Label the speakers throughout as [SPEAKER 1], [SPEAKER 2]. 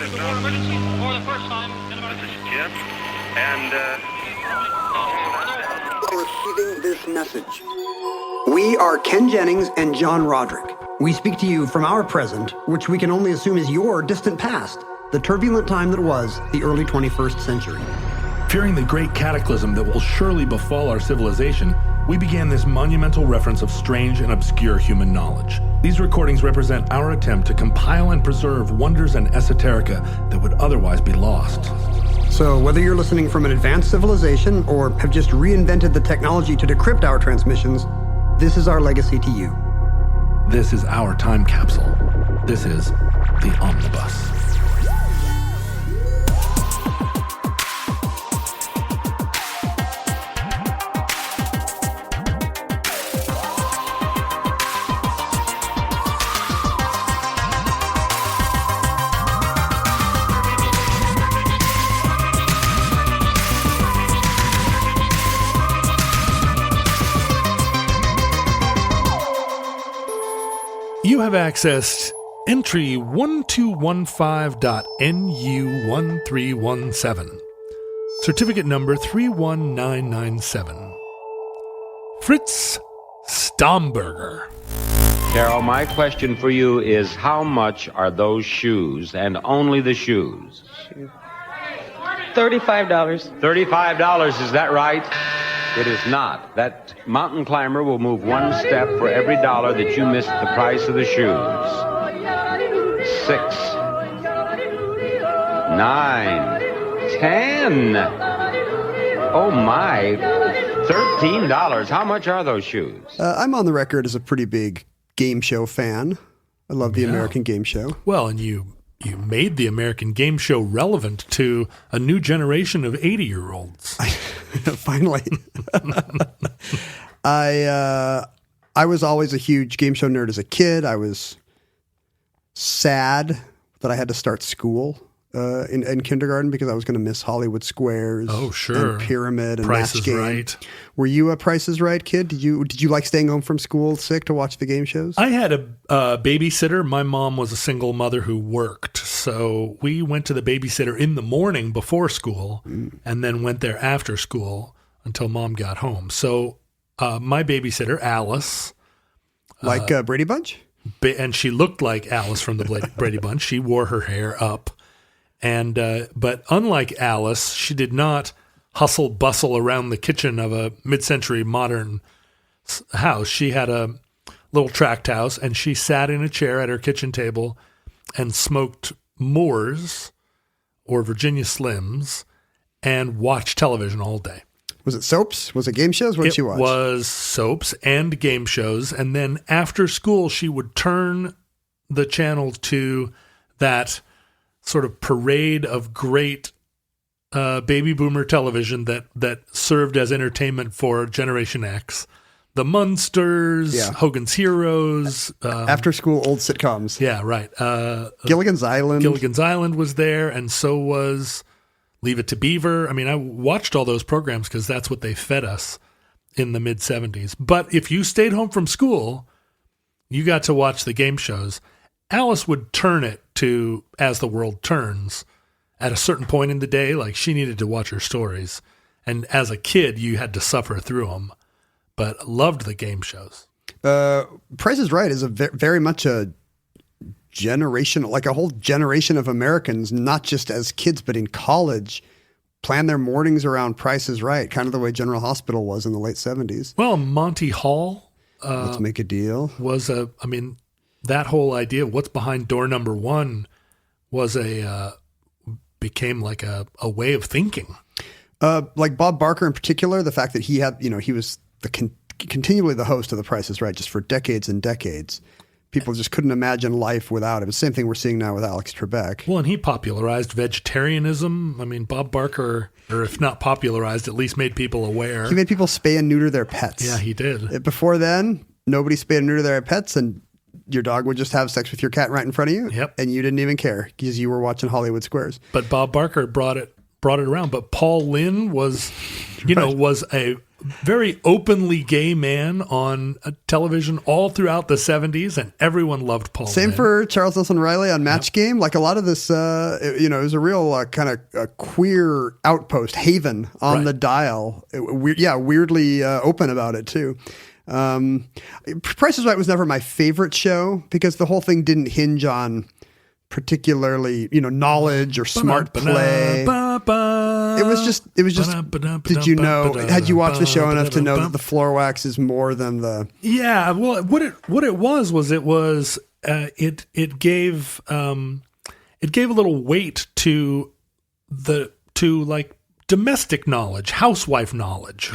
[SPEAKER 1] emergency for the first time in about...
[SPEAKER 2] This is Jim, and
[SPEAKER 3] Receiving this message. We are Ken Jennings and John Roderick. We speak to you from our present, which we can only assume is your distant past, the turbulent time that was the early 21st century.
[SPEAKER 4] Fearing the great cataclysm that will surely befall our civilization, we began this monumental reference of strange and obscure human knowledge. These recordings represent our attempt to compile and preserve wonders and esoterica that would otherwise be lost.
[SPEAKER 3] So whether you're listening from an advanced civilization or have just reinvented the technology to decrypt our transmissions, this is our legacy to you.
[SPEAKER 4] This is our time capsule. This is the Omnibus. You have accessed entry 1215.NU1317, certificate number 31997. Fritz Stammberger.
[SPEAKER 5] Carol, my question for you is how much are those shoes, and only the shoes?
[SPEAKER 6] $35.
[SPEAKER 5] $35, is that right? It is not. That mountain climber will move one step for every dollar that you missed the price of the shoes. 6, 9, 10. Oh my, $13. How much are those shoes?
[SPEAKER 3] I'm on the record as a pretty big game show fan. I love the American game show.
[SPEAKER 4] Well, and you made the American game show relevant to a new generation of 80-year-olds.
[SPEAKER 3] Finally. I was always a huge game show nerd as a kid. I was sad that I had to start school in kindergarten because I was going to miss Hollywood Squares.
[SPEAKER 4] Oh, sure.
[SPEAKER 3] And Pyramid and
[SPEAKER 4] Price
[SPEAKER 3] Match
[SPEAKER 4] is
[SPEAKER 3] Game.
[SPEAKER 4] Right.
[SPEAKER 3] Were you a Price is Right kid? Did you like staying home from school sick to watch the game shows?
[SPEAKER 4] I had a babysitter. My mom was a single mother who worked. So we went to the babysitter in the morning before school and then went there after school until mom got home. So my babysitter, Alice.
[SPEAKER 3] Like Brady Bunch?
[SPEAKER 4] And she looked like Alice from the Brady Bunch. She wore her hair up. And but unlike Alice, she did not hustle bustle around the kitchen of a mid-century modern house. She had a little tract house, and she sat in a chair at her kitchen table and smoked Moors or Virginia Slims and watched television all day.
[SPEAKER 3] Was it soaps? Was it game shows? What did she watch?
[SPEAKER 4] It was soaps and game shows. And then after school, she would turn the channel to that sort of parade of great baby boomer television that served as entertainment for Generation X. The Munsters, Hogan's Heroes.
[SPEAKER 3] After school old sitcoms.
[SPEAKER 4] Yeah, right.
[SPEAKER 3] Gilligan's Island.
[SPEAKER 4] Gilligan's Island was there, and so was Leave It to Beaver. I mean, I watched all those programs because that's what they fed us in the mid-'70s. But if you stayed home from school, you got to watch the game shows. Alice would turn it to As the World Turns at a certain point in the day. Like, she needed to watch her stories. And as a kid, you had to suffer through them, but loved the game shows.
[SPEAKER 3] Price is Right is very much a generation, like a whole generation of Americans, not just as kids, but in college, plan their mornings around Price is Right, kind of the way General Hospital was in the late 70s.
[SPEAKER 4] Well, Monty Hall.
[SPEAKER 3] Let's Make a Deal.
[SPEAKER 4] That whole idea, what's behind door number one, was became like a way of thinking.
[SPEAKER 3] Like Bob Barker in particular, the fact that he had, he was continually the host of The Price is Right just for decades and decades. People just couldn't imagine life without him. The same thing we're seeing now with Alex Trebek.
[SPEAKER 4] Well, and he popularized vegetarianism. I mean, Bob Barker, or if not popularized, at least made people aware.
[SPEAKER 3] He made people spay and neuter their pets.
[SPEAKER 4] Yeah, he did.
[SPEAKER 3] Before then, nobody spayed and neutered their pets, and your dog would just have sex with your cat right in front of you.
[SPEAKER 4] Yep.
[SPEAKER 3] And you didn't even care because you were watching Hollywood Squares.
[SPEAKER 4] But Bob Barker brought it around. But Paul Lynde was, was a very openly gay man on television all throughout the 70s, and everyone loved Paul.
[SPEAKER 3] Same
[SPEAKER 4] then.
[SPEAKER 3] for Charles Nelson Riley on Match Game. Like a lot of this, it was a real kind of queer outpost, haven on the dial. Weirdly open about it too. Price is Right was never my favorite show because the whole thing didn't hinge on particularly, knowledge or smart play. It was just, did you know, had you watched the show enough to know that the floor wax is more than the...
[SPEAKER 4] Yeah, well, what it was it gave a little weight to like domestic knowledge, housewife knowledge,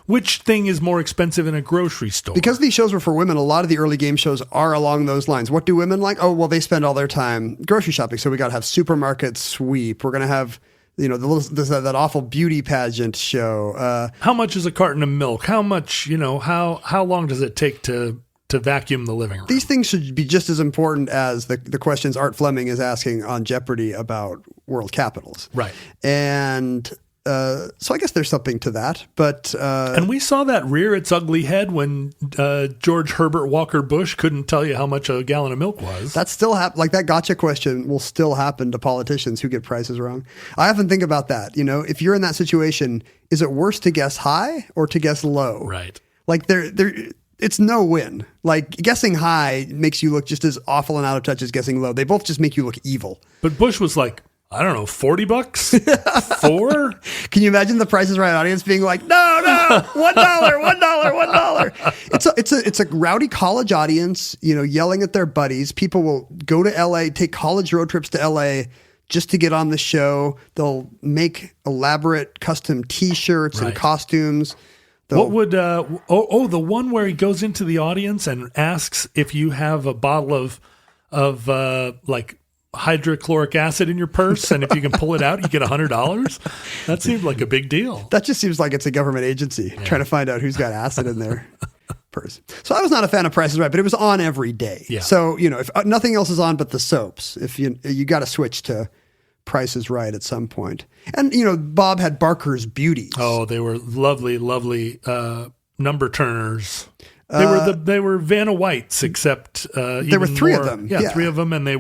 [SPEAKER 4] which thing is more expensive in a grocery store.
[SPEAKER 3] Because these shows were for women, a lot of the early game shows are along those lines. What do women like? Oh, well, they spend all their time grocery shopping, so we got to have supermarket sweep. We're going to have... that awful beauty pageant show.
[SPEAKER 4] How much is a carton of milk? How much, how long does it take to vacuum the living room?
[SPEAKER 3] These things should be just as important as the questions Art Fleming is asking on Jeopardy about world capitals.
[SPEAKER 4] Right.
[SPEAKER 3] And so I guess there's something to that. But
[SPEAKER 4] and we saw that rear its ugly head when George Herbert Walker Bush couldn't tell you how much a gallon of milk was.
[SPEAKER 3] That still like that gotcha question will still happen to politicians who get prices wrong. I often think about that. If you're in that situation, is it worse to guess high or to guess low?
[SPEAKER 4] Right.
[SPEAKER 3] Like it's no win. Like guessing high makes you look just as awful and out of touch as guessing low. They both just make you look evil.
[SPEAKER 4] But Bush was like, I don't know, $40? 4?
[SPEAKER 3] Can you imagine the Price is Right audience being like, no, $1. It's a rowdy college audience, yelling at their buddies. People will go to LA, take college road trips to LA just to get on the show. They'll make elaborate custom T-shirts and costumes.
[SPEAKER 4] What would the one where he goes into the audience and asks if you have a bottle of like hydrochloric acid in your purse, and if you can pull it out, you get $100. That seemed like a big deal.
[SPEAKER 3] That just seems like it's a government agency trying to find out who's got acid in their purse. So I was not a fan of Price is Right, but it was on every day.
[SPEAKER 4] Yeah.
[SPEAKER 3] So if nothing else is on but the soaps, if you got to switch to Price is Right at some point. And Bob had Barker's Beauties.
[SPEAKER 4] Oh, they were lovely number turners. They were Vanna Whites, except
[SPEAKER 3] there were three of them.
[SPEAKER 4] Yeah, 3 of them, and they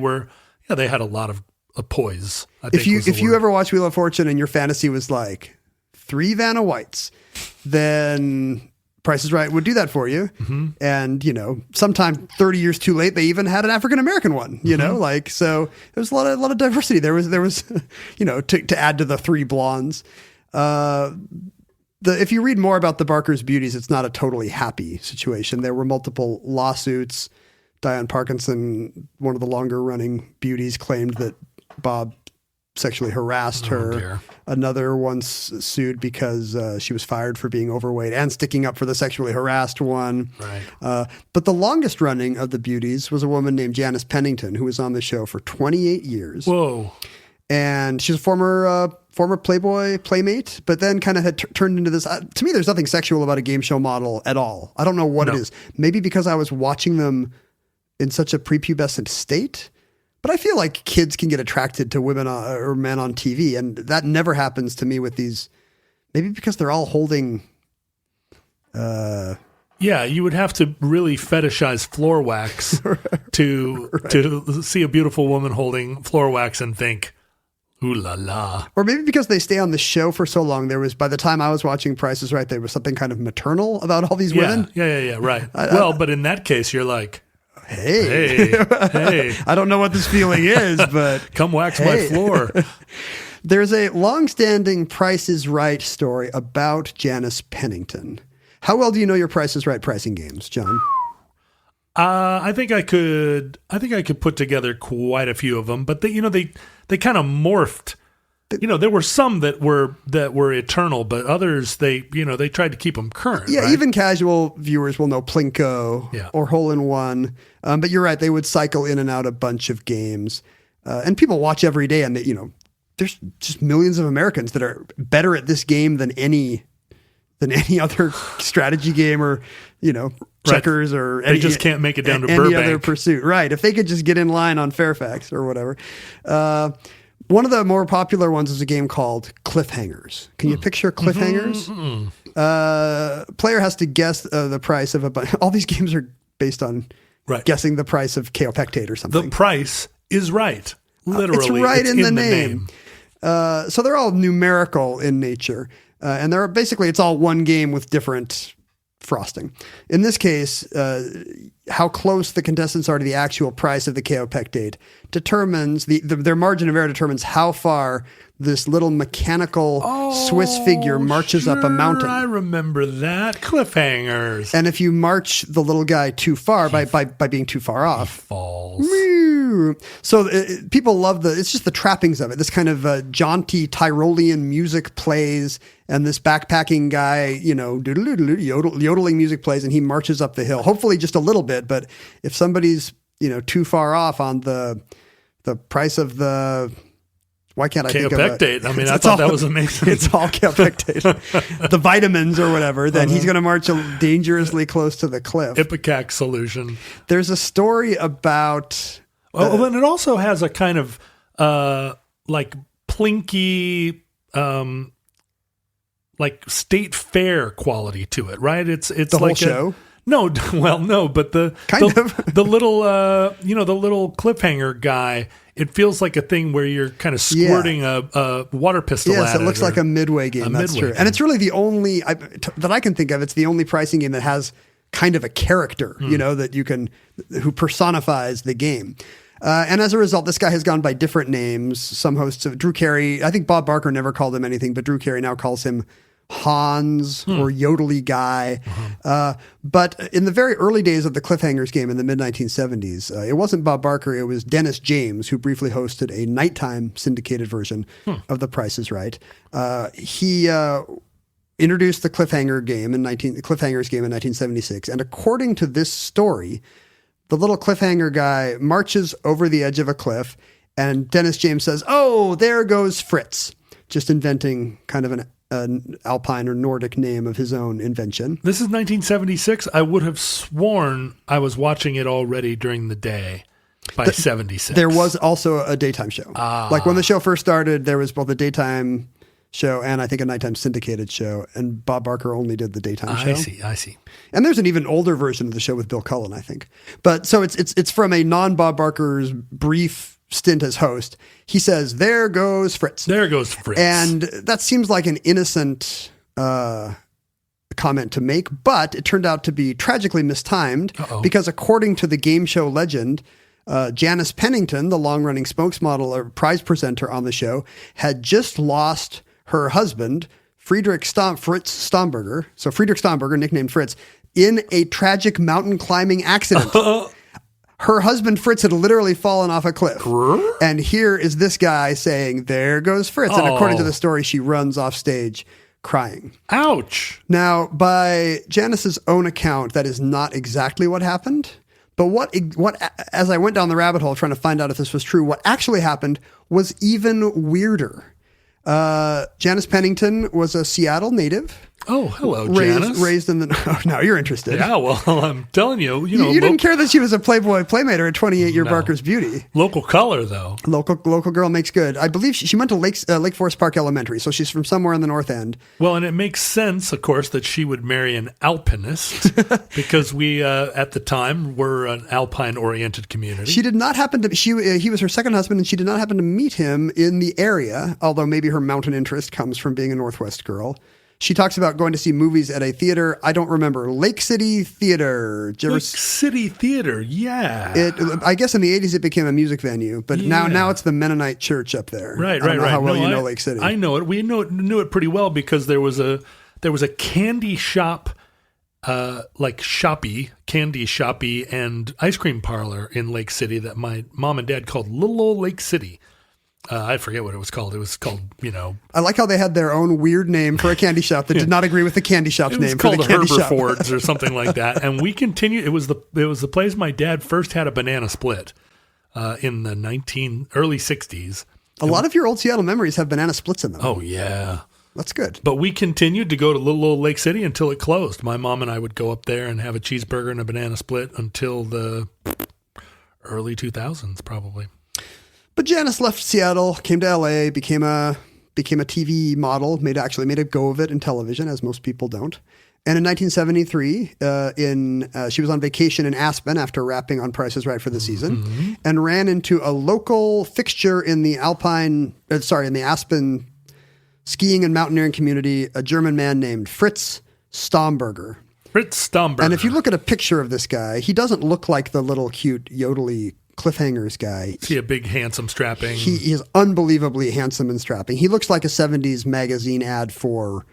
[SPEAKER 4] had a lot of poise. I think
[SPEAKER 3] if you ever watch Wheel of Fortune and your fantasy was like 3 Vanna Whites, then Price is Right would do that for you. Mm-hmm. And sometime 30 years too late, they even had an African American one. So there's a lot of diversity. There was to add to the 3 blondes. If you read more about the Barker's Beauties, it's not a totally happy situation. There were multiple lawsuits. Diane Parkinson, one of the longer running beauties, claimed that Bob sexually harassed her.
[SPEAKER 4] Dear.
[SPEAKER 3] Another once sued because she was fired for being overweight and sticking up for the sexually harassed one.
[SPEAKER 4] Right.
[SPEAKER 3] But the longest running of the beauties was a woman named Janice Pennington, who was on the show for 28 years.
[SPEAKER 4] Whoa.
[SPEAKER 3] And she's a former Playboy playmate, but then kind of had turned into this. To me, there's nothing sexual about a game show model at all. I don't know what it is. Maybe because I was watching them in such a prepubescent state, but I feel like kids can get attracted to women or men on TV, and that never happens to me with these. Maybe because they're all holding.
[SPEAKER 4] Yeah, you would have to really fetishize floor wax to see a beautiful woman holding floor wax and think, ooh la la.
[SPEAKER 3] Or maybe because they stay on the show for so long, there was, by the time I was watching Price is Right, there was something kind of maternal about all these women.
[SPEAKER 4] Yeah, right. But in that case, you're like, Hey.
[SPEAKER 3] I don't know what this feeling is, but
[SPEAKER 4] come wax my floor.
[SPEAKER 3] There's a long-standing Price is Right story about Janice Pennington. How well do you know your Price is Right pricing games, John?
[SPEAKER 4] I think I could put together quite a few of them, but they kind of morphed. There were some that were eternal, but others they tried to keep them current.
[SPEAKER 3] Yeah,
[SPEAKER 4] right?
[SPEAKER 3] even casual viewers will know Plinko or Hole in One. But you're right; they would cycle in and out a bunch of games, and people watch every day. And there's just millions of Americans that are better at this game than any other strategy game or checkers or
[SPEAKER 4] they just can't make it down to
[SPEAKER 3] any
[SPEAKER 4] Burbank.
[SPEAKER 3] other pursuit. Right? If they could just get in line on Fairfax or whatever. One of the more popular ones is a game called Cliffhangers. Can you picture Cliffhangers? Player has to guess the price of all these games are based on guessing the price of kaopectate or something.
[SPEAKER 4] The price is right. Literally.
[SPEAKER 3] It's right in the name. So they're all numerical in nature. And they're basically, it's all one game with different frosting. In this case, how close the contestants are to the actual price of the kaopectate determines their margin of error determines how far this little mechanical Swiss figure marches up a mountain.
[SPEAKER 4] I remember that. Cliffhangers.
[SPEAKER 3] And if you march the little guy too far by being too far off,
[SPEAKER 4] he falls.
[SPEAKER 3] So people love it's just the trappings of it. This kind of jaunty Tyrolean music plays, and this backpacking guy, yodeling music plays, and he marches up the hill. Hopefully just a little bit, but if somebody's too far off on the price of the why can't I think of
[SPEAKER 4] kaopectate? I mean, I thought that was amazing.
[SPEAKER 3] It's all kaopectate. The vitamins or whatever, then he's going to march dangerously close to the cliff.
[SPEAKER 4] Ipecac solution.
[SPEAKER 3] There's a story about...
[SPEAKER 4] and it also has a kind of like plinky, like state fair quality to it, right? It's
[SPEAKER 3] the
[SPEAKER 4] like
[SPEAKER 3] whole show.
[SPEAKER 4] No, but the little the little cliffhanger guy. It feels like a thing where you're kind of squirting a water pistol at it.
[SPEAKER 3] Yes, it looks like a midway game. That's true. And it's really the only that I can think of. It's the only pricing game that has kind of a character, that you can who personifies the game. And as a result, this guy has gone by different names. Some hosts of Drew Carey, I think Bob Barker never called him anything, but Drew Carey now calls him Hans or Yodely Guy. But in the very early days of the Cliffhangers game in the mid-1970s, it wasn't Bob Barker, it was Dennis James, who briefly hosted a nighttime syndicated version of The Price is Right. He introduced the Cliffhangers game in 1976, and according to this story, the little cliffhanger guy marches over the edge of a cliff, and Dennis James says, "Oh, there goes Fritz," just inventing kind of an Alpine or Nordic name of his own invention.
[SPEAKER 4] This is 1976. I would have sworn I was watching it already during the day by 76.
[SPEAKER 3] There was also a daytime show. Like when the show first started, there was both a daytime show and I think a nighttime syndicated show, and Bob Barker only did the daytime show.
[SPEAKER 4] I see.
[SPEAKER 3] And there's an even older version of the show with Bill Cullen, I think. But so it's from a non-Bob Barker's brief stint as host. He says, "There goes Fritz."
[SPEAKER 4] There goes Fritz.
[SPEAKER 3] And that seems like an innocent comment to make, but it turned out to be tragically mistimed because according to the game show legend, Janice Pennington, the long-running spokesmodel or prize presenter on the show, had just lost her husband, Fritz Stammberger, so Friedrich Stammberger, nicknamed Fritz, in a tragic mountain climbing accident. Her husband, Fritz, had literally fallen off a cliff. And here is this guy saying, "There goes Fritz." And according to the story, she runs off stage crying.
[SPEAKER 4] Ouch.
[SPEAKER 3] Now, by Janice's own account, that is not exactly what happened. But what as I went down the rabbit hole trying to find out if this was true, what actually happened was even weirder. Janice Pennington was a Seattle native.
[SPEAKER 4] Oh, hello, Janice.
[SPEAKER 3] Raised in the... Oh, now you're interested.
[SPEAKER 4] Yeah, well, I'm telling you.
[SPEAKER 3] You didn't care that she was a Playboy Playmate or a 28-year Barker's Beauty.
[SPEAKER 4] Local color, though.
[SPEAKER 3] Local girl makes good. I believe she went to Lake Forest Park Elementary, so she's from somewhere in the North End.
[SPEAKER 4] Well, and it makes sense, of course, that she would marry an alpinist because we, at the time, were an alpine-oriented community.
[SPEAKER 3] She did not happen to... he was her second husband, and she did not happen to meet him in the area, although maybe her mountain interest comes from being a Northwest girl. She talks about going to see movies at a theater. I don't remember. Lake City Theater.
[SPEAKER 4] City Theater, yeah.
[SPEAKER 3] I guess in the 80s it became a music venue, but now it's the Mennonite church up there.
[SPEAKER 4] Right.
[SPEAKER 3] I don't know how well you know Lake City.
[SPEAKER 4] I know it. We knew it pretty well because there was a candy shop, candy shoppy and ice cream parlor in Lake City that my mom and dad called Little Old Lake City. I forget what it was called. It was called,
[SPEAKER 3] I like how they had their own weird name for a candy shop that did not agree with the candy shop's name for the candy shop.
[SPEAKER 4] It was called Herberford's or something like that. And we continued. It was the place my dad first had a banana split in the early 60s.
[SPEAKER 3] A lot of your old Seattle memories have banana splits in them.
[SPEAKER 4] Oh, yeah.
[SPEAKER 3] That's good.
[SPEAKER 4] But we continued to go to Little Old Lake City until it closed. My mom and I would go up there and have a cheeseburger and a banana split until the early 2000s, probably.
[SPEAKER 3] But Janice left Seattle, came to LA, became a became a TV model, made a go of it in television, as most people don't. And in 1973, she was on vacation in Aspen after wrapping on Price is Right for the season, and ran into a local fixture in the Aspen skiing and mountaineering community, a German man named Fritz Stammberger.
[SPEAKER 4] Fritz Stammberger.
[SPEAKER 3] And if you look at a picture of this guy, he doesn't look like the little cute yodely cliffhangers guy.
[SPEAKER 4] Is he a big, handsome, strapping?
[SPEAKER 3] He is unbelievably handsome and strapping. He looks like a 70s magazine ad for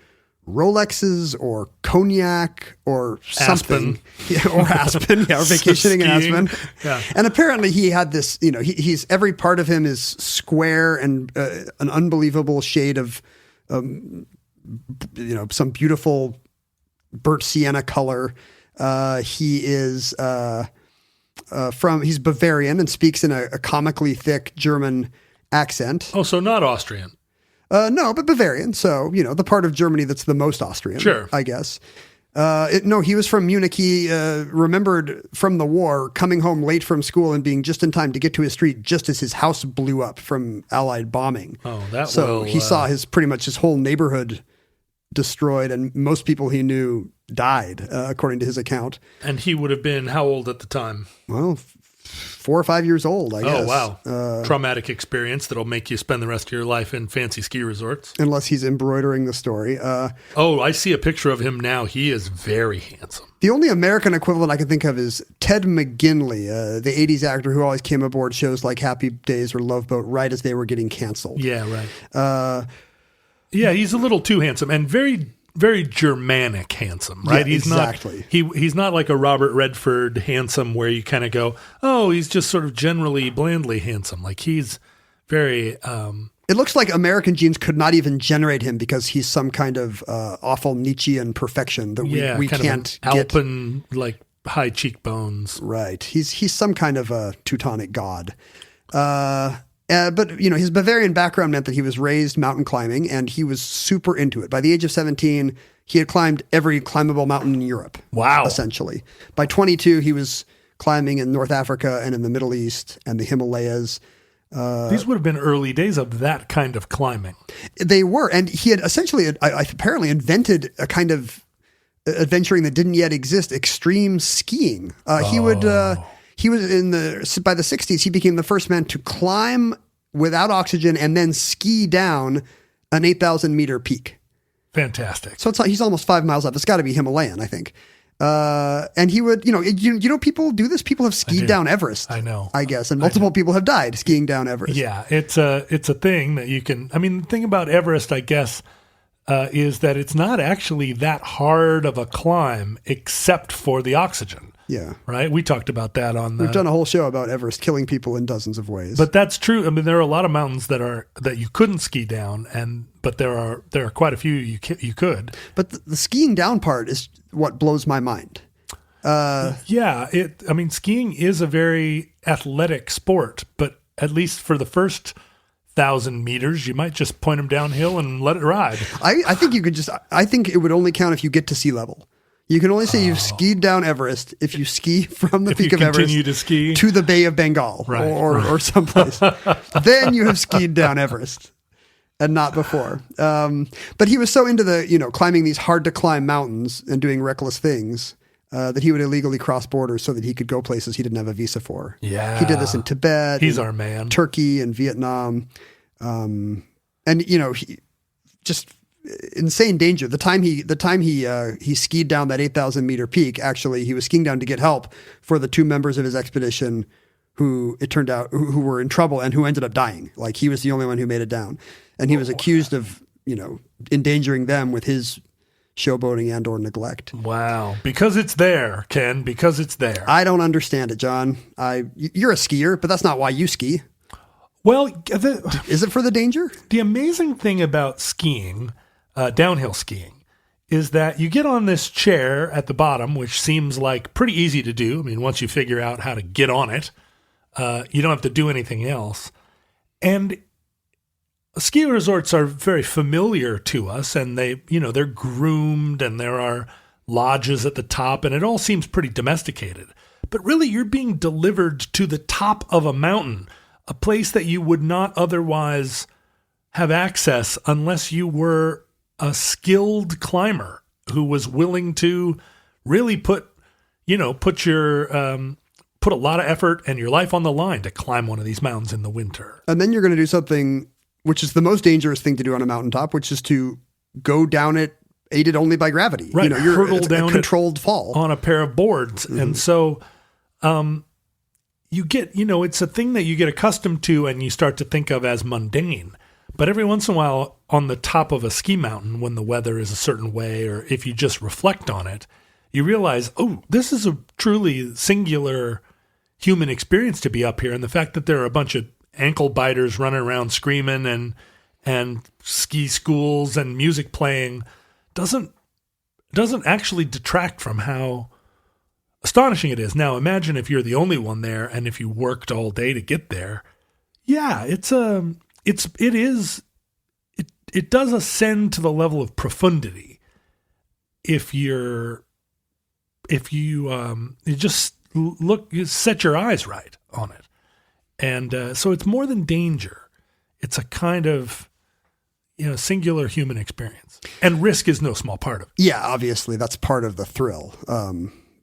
[SPEAKER 3] Rolexes or cognac or something.
[SPEAKER 4] Aspen.
[SPEAKER 3] Or Aspen, or vacationing in Aspen.
[SPEAKER 4] Yeah.
[SPEAKER 3] And apparently he had this, he's every part of him is square and an unbelievable shade of, some beautiful burnt sienna color. He is he's Bavarian and speaks in a comically thick German accent.
[SPEAKER 4] Oh, so not Austrian.
[SPEAKER 3] No, but Bavarian. So, the part of Germany that's the most Austrian,
[SPEAKER 4] sure,
[SPEAKER 3] I guess. He was from Munich. He remembered from the war coming home late from school and being just in time to get to his street just as his house blew up from Allied bombing.
[SPEAKER 4] Oh,
[SPEAKER 3] he saw pretty much his whole neighborhood destroyed, and most people he knew died, according to his account.
[SPEAKER 4] And he would have been how old at the time?
[SPEAKER 3] Well, 4 or 5 years old, I guess.
[SPEAKER 4] Oh, wow. Traumatic experience that'll make you spend the rest of your life in fancy ski resorts.
[SPEAKER 3] Unless he's embroidering the story.
[SPEAKER 4] I see a picture of him now. He is very handsome.
[SPEAKER 3] The only American equivalent I can think of is Ted McGinley, the 80s actor who always came aboard shows like Happy Days or Love Boat right as they were getting canceled.
[SPEAKER 4] Yeah, right. He's a little too handsome and very, very Germanic handsome, right?
[SPEAKER 3] Yeah, exactly.
[SPEAKER 4] He's not like a Robert Redford handsome where you kind of go, oh, he's just sort of generally blandly handsome. Like he's very...
[SPEAKER 3] It looks like American genes could not even generate him because he's some kind of awful Nietzschean perfection that we can't get.
[SPEAKER 4] Alpen, like high cheekbones.
[SPEAKER 3] Right. He's some kind of a Teutonic god. But his Bavarian background meant that he was raised mountain climbing and he was super into it. By the age of 17, he had climbed every climbable mountain in Europe.
[SPEAKER 4] Wow.
[SPEAKER 3] Essentially. By 22, he was climbing in North Africa and in the Middle East and the Himalayas.
[SPEAKER 4] These would have been early days of that kind of climbing.
[SPEAKER 3] They were. And he had essentially, apparently invented a kind of adventuring that didn't yet exist, extreme skiing. He was by the 60s, he became the first man to climb without oxygen and then ski down an 8,000 meter peak.
[SPEAKER 4] Fantastic.
[SPEAKER 3] So he's almost 5 miles up. It's got to be Himalayan, I think. And he would, people do this. People have skied down Everest.
[SPEAKER 4] I know.
[SPEAKER 3] I guess. And multiple people have died skiing down Everest.
[SPEAKER 4] Yeah. It's a thing that you can, the thing about Everest, I guess, is that it's not actually that hard of a climb except for the oxygen.
[SPEAKER 3] Yeah.
[SPEAKER 4] Right? We talked about that
[SPEAKER 3] We've done a whole show about Everest killing people in dozens of ways.
[SPEAKER 4] But that's true. There are a lot of mountains that you couldn't ski down, but there are quite a few you could.
[SPEAKER 3] But the skiing down part is what blows my mind.
[SPEAKER 4] Skiing is a very athletic sport, but at least for the first 1,000 meters, you might just point them downhill and let it ride.
[SPEAKER 3] I think it would only count if you get to sea level. You can only say you've skied down Everest if you ski from the peak of Everest
[SPEAKER 4] to ski
[SPEAKER 3] to the Bay of Bengal or someplace. Then you have skied down Everest and not before. But he was so into climbing these hard to climb mountains and doing reckless things that he would illegally cross borders so that he could go places he didn't have a visa for.
[SPEAKER 4] Yeah.
[SPEAKER 3] He did this in Tibet.
[SPEAKER 4] He's our man.
[SPEAKER 3] Turkey and Vietnam. He just insane danger. The time he skied down that 8,000 meter peak, actually, he was skiing down to get help for the two members of his expedition who it turned out who were in trouble and who ended up dying. Like he was the only one who made it down. And he was accused of, endangering them with his showboating and or neglect.
[SPEAKER 4] Wow. Because it's there, Ken, because it's there.
[SPEAKER 3] I don't understand it, John. You're a skier, but that's not why you ski.
[SPEAKER 4] Well,
[SPEAKER 3] is it for the danger?
[SPEAKER 4] The amazing thing about skiing, downhill skiing, is that you get on this chair at the bottom, which seems like pretty easy to do. Once you figure out how to get on it, you don't have to do anything else. And ski resorts are very familiar to us, and they're groomed, and there are lodges at the top, and it all seems pretty domesticated. But really, you're being delivered to the top of a mountain, a place that you would not otherwise have access unless you were a skilled climber who was willing to really put a lot of effort and your life on the line to climb one of these mountains in the winter.
[SPEAKER 3] And then you're going to do something which is the most dangerous thing to do on a mountaintop, which is to go down it aided only by gravity.
[SPEAKER 4] Right, hurtle down
[SPEAKER 3] a controlled fall
[SPEAKER 4] on a pair of boards. Mm-hmm. And so you get, it's a thing that you get accustomed to and you start to think of as mundane. But every once in a while on the top of a ski mountain, when the weather is a certain way, or if you just reflect on it, you realize, oh, this is a truly singular human experience to be up here. And the fact that there are a bunch of ankle biters running around screaming and ski schools and music playing doesn't actually detract from how astonishing it is. Now, imagine if you're the only one there and if you worked all day to get there. Yeah, it does ascend to the level of profundity if you just you set your eyes right on it. And so it's more than danger. It's a kind of singular human experience. And risk is no small part of it.
[SPEAKER 3] Yeah, obviously that's part of the thrill.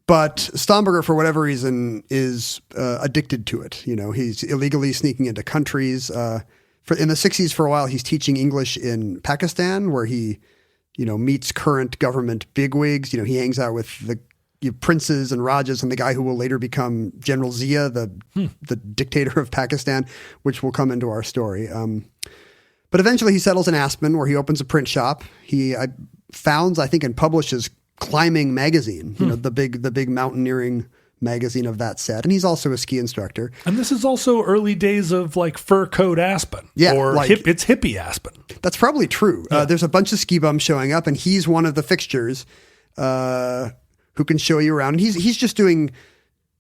[SPEAKER 3] But Stammberger, for whatever reason, is addicted to it. He's illegally sneaking into countries. In the 60s, for a while, he's teaching English in Pakistan, where he, meets current government bigwigs. He hangs out with the princes and rajas and the guy who will later become General Zia, the dictator of Pakistan, which will come into our story. But eventually he settles in Aspen, where he opens a print shop. He founds, I think, and publishes Climbing Magazine, the big mountaineering magazine of that set. And he's also a ski instructor. And
[SPEAKER 4] this is also early days of like fur coat Aspen.
[SPEAKER 3] Yeah,
[SPEAKER 4] or it's hippie Aspen.
[SPEAKER 3] That's probably true. Yeah. There's a bunch of ski bums showing up, and he's one of the fixtures who can show you around. And he's just doing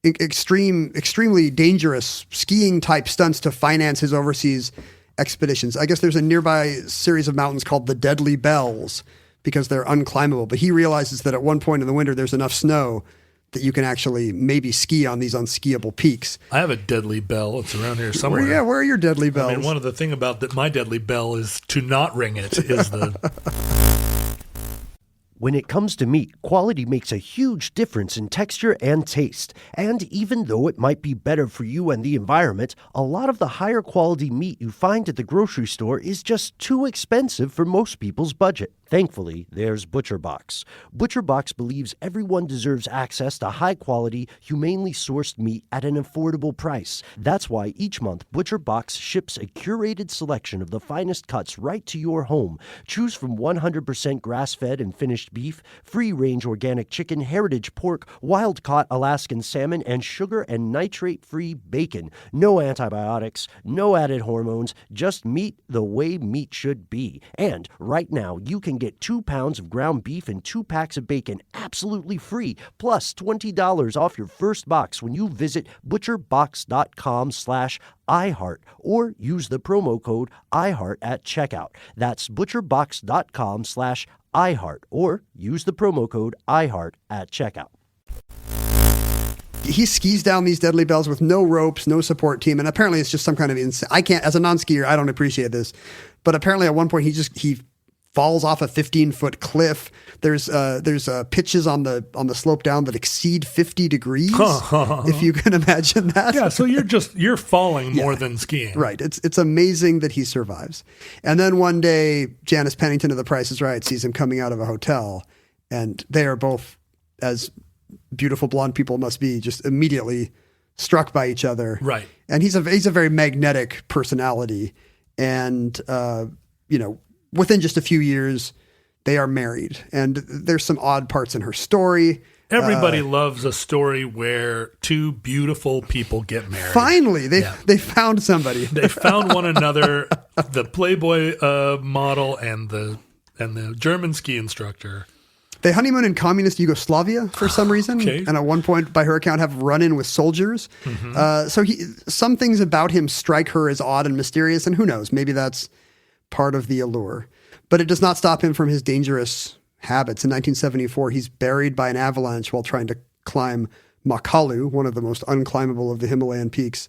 [SPEAKER 3] extremely dangerous skiing type stunts to finance his overseas expeditions. I guess there's a nearby series of mountains called the Deadly Bells because they're unclimbable. But he realizes that at one point in the winter, there's enough snow that you can actually maybe ski on these unskiable peaks.
[SPEAKER 4] I have a Deadly Bell. It's around here somewhere.
[SPEAKER 3] Where are your Deadly Bells?
[SPEAKER 4] I mean, one of the thing about that my Deadly Bell is to not ring it is the...
[SPEAKER 6] When it comes to meat, quality makes a huge difference in texture and taste. And even though it might be better for you and the environment, a lot of the higher quality meat you find at the grocery store is just too expensive for most people's budget. Thankfully, there's ButcherBox. ButcherBox believes everyone deserves access to high-quality, humanely sourced meat at an affordable price. That's why each month, ButcherBox ships a curated selection of the finest cuts right to your home. Choose from 100% grass-fed and finished beef, free-range organic chicken, heritage pork, wild-caught Alaskan salmon, and sugar and nitrate-free bacon. No antibiotics, no added hormones, just meat the way meat should be. And right now, you can get 2 pounds of ground beef and 2 packs of bacon absolutely free, plus $20 off your first box when you visit butcherbox.com/iHeart or use the promo code iHeart at checkout. That's butcherbox.com/iHeart or use the promo code iHeart at checkout.
[SPEAKER 3] He skis down these Deadly Bells with no ropes, no support team, and apparently it's just some kind of insane. I can't, as a non-skier, I don't appreciate this, but apparently at one point he falls off a 15-foot cliff. There's pitches on the slope down that exceed 50 degrees. If you can imagine that.
[SPEAKER 4] Yeah, so you're falling more than skiing.
[SPEAKER 3] Right. It's amazing that he survives. And then one day, Janice Pennington of The Price is Right sees him coming out of a hotel, and they are both, as beautiful blonde people must be, just immediately struck by each other.
[SPEAKER 4] Right.
[SPEAKER 3] And he's a very magnetic personality, and within just a few years, they are married. And there's some odd parts in her story.
[SPEAKER 4] Everybody loves a story where two beautiful people get married.
[SPEAKER 3] Finally, they found somebody.
[SPEAKER 4] They found one another, the Playboy model and the German ski instructor.
[SPEAKER 3] They honeymoon in communist Yugoslavia for some reason.
[SPEAKER 4] Okay.
[SPEAKER 3] And at one point, by her account, have run in with soldiers. Mm-hmm. So some things about him strike her as odd and mysterious. And who knows, maybe that's part of the allure. But it does not stop him from his dangerous habits. In 1974, he's buried by an avalanche while trying to climb Makalu, one of the most unclimbable of the Himalayan peaks.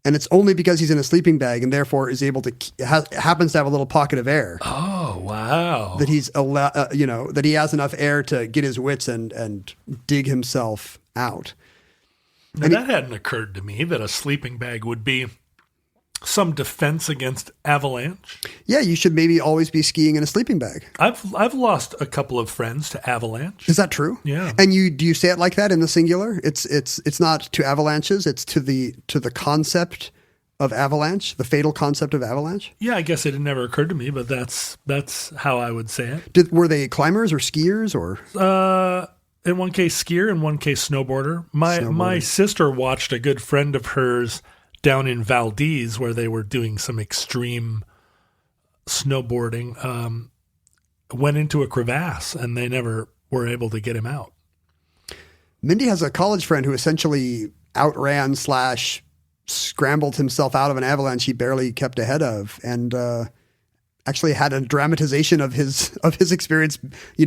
[SPEAKER 3] And it's only because he's in a sleeping bag and therefore is able to happens to have a little pocket of air.
[SPEAKER 4] Oh, wow.
[SPEAKER 3] That he's that he has enough air to get his wits and dig himself out.
[SPEAKER 4] Now, that hadn't occurred to me, that a sleeping bag would be some defense against avalanche.
[SPEAKER 3] Yeah, you should maybe always be skiing in a sleeping bag.
[SPEAKER 4] I've lost a couple of friends to avalanche.
[SPEAKER 3] Is that true?
[SPEAKER 4] Yeah.
[SPEAKER 3] And do you say it like that in the singular? It's not to avalanches, it's to the concept of avalanche, the fatal concept of avalanche?
[SPEAKER 4] Yeah, I guess it had never occurred to me, but that's how I would say it.
[SPEAKER 3] Were they climbers or skiers or?
[SPEAKER 4] In one case skier, in one case snowboarder. My sister watched a good friend of hers down in Valdez, where they were doing some extreme snowboarding, went into a crevasse, and they never were able to get him out.
[SPEAKER 3] Mindy has a college friend who essentially outran / scrambled himself out of an avalanche he barely kept ahead of, and actually had a dramatization of his experience,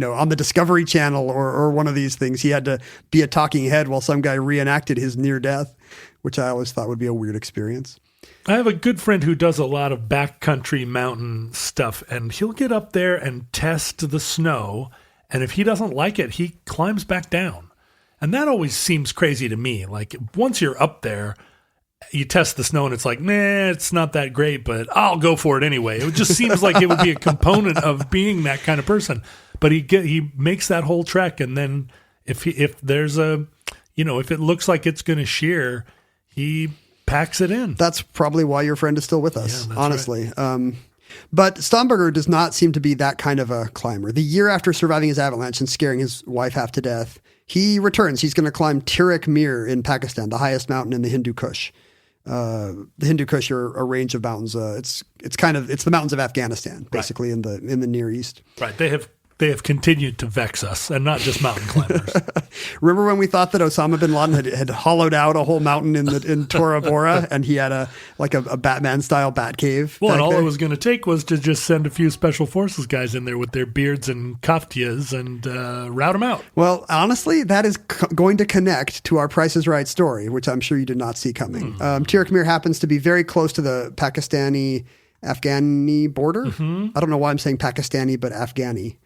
[SPEAKER 3] on the Discovery Channel or one of these things. He had to be a talking head while some guy reenacted his near death, which I always thought would be a weird experience.
[SPEAKER 4] I have a good friend who does a lot of backcountry mountain stuff, and he'll get up there and test the snow, and if he doesn't like it, he climbs back down. And that always seems crazy to me. Like, once you're up there, you test the snow and it's like, nah, it's not that great, but I'll go for it anyway. It just seems like it would be a component of being that kind of person. But he makes that whole trek, and then if there's if it looks like it's going to shear, he packs it in.
[SPEAKER 3] That's probably why your friend is still with us, honestly.
[SPEAKER 4] Right.
[SPEAKER 3] But Stammberger does not seem to be that kind of a climber. The year after surviving his avalanche and scaring his wife half to death, he returns. He's going to climb Tirak Mir in Pakistan, the highest mountain in the Hindu Kush. The Hindu Kush are a range of mountains. It's the mountains of Afghanistan, basically, in the Near East.
[SPEAKER 4] Right. They have continued to vex us, and not just mountain climbers.
[SPEAKER 3] Remember when we thought that Osama bin Laden had hollowed out a whole mountain in Tora Bora, and he had a Batman style bat cave?
[SPEAKER 4] Well, and all it was going to take was to just send a few special forces guys in there with their beards and kaftias and rout them out.
[SPEAKER 3] Well, honestly, that is going to connect to our Price is Right story, which I'm sure you did not see coming. Tirak Mir happens to be very close to the Pakistani-Afghani border. Mm-hmm. I don't know why I'm saying Pakistani, but Afghani.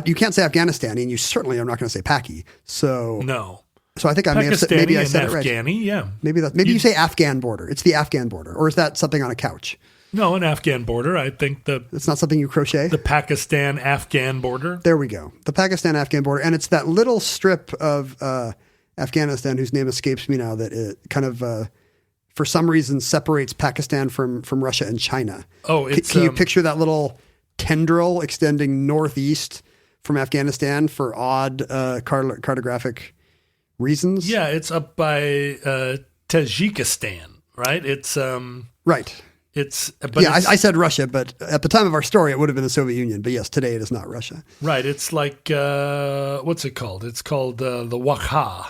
[SPEAKER 3] You can't say Afghanistani, and you certainly are not going to say Paki. So
[SPEAKER 4] no.
[SPEAKER 3] So I think I may have said, maybe I said it right.
[SPEAKER 4] Afghani, yeah.
[SPEAKER 3] Maybe you say Afghan border. It's the Afghan border, or is that something on a couch?
[SPEAKER 4] No, an Afghan border. I think
[SPEAKER 3] it's not something you crochet.
[SPEAKER 4] The Pakistan-Afghan border.
[SPEAKER 3] There we go. The Pakistan-Afghan border, and it's that little strip of Afghanistan whose name escapes me now that it kind of. For some reason, separates Pakistan from Russia and China.
[SPEAKER 4] Oh,
[SPEAKER 3] can you picture that little tendril extending northeast from Afghanistan for odd cartographic reasons?
[SPEAKER 4] Yeah, it's up by Tajikistan, right? It's
[SPEAKER 3] right. I said Russia, but at the time of our story, it would have been the Soviet Union. But yes, today it is not Russia.
[SPEAKER 4] Right. It's like what's it called? It's called the Wakha.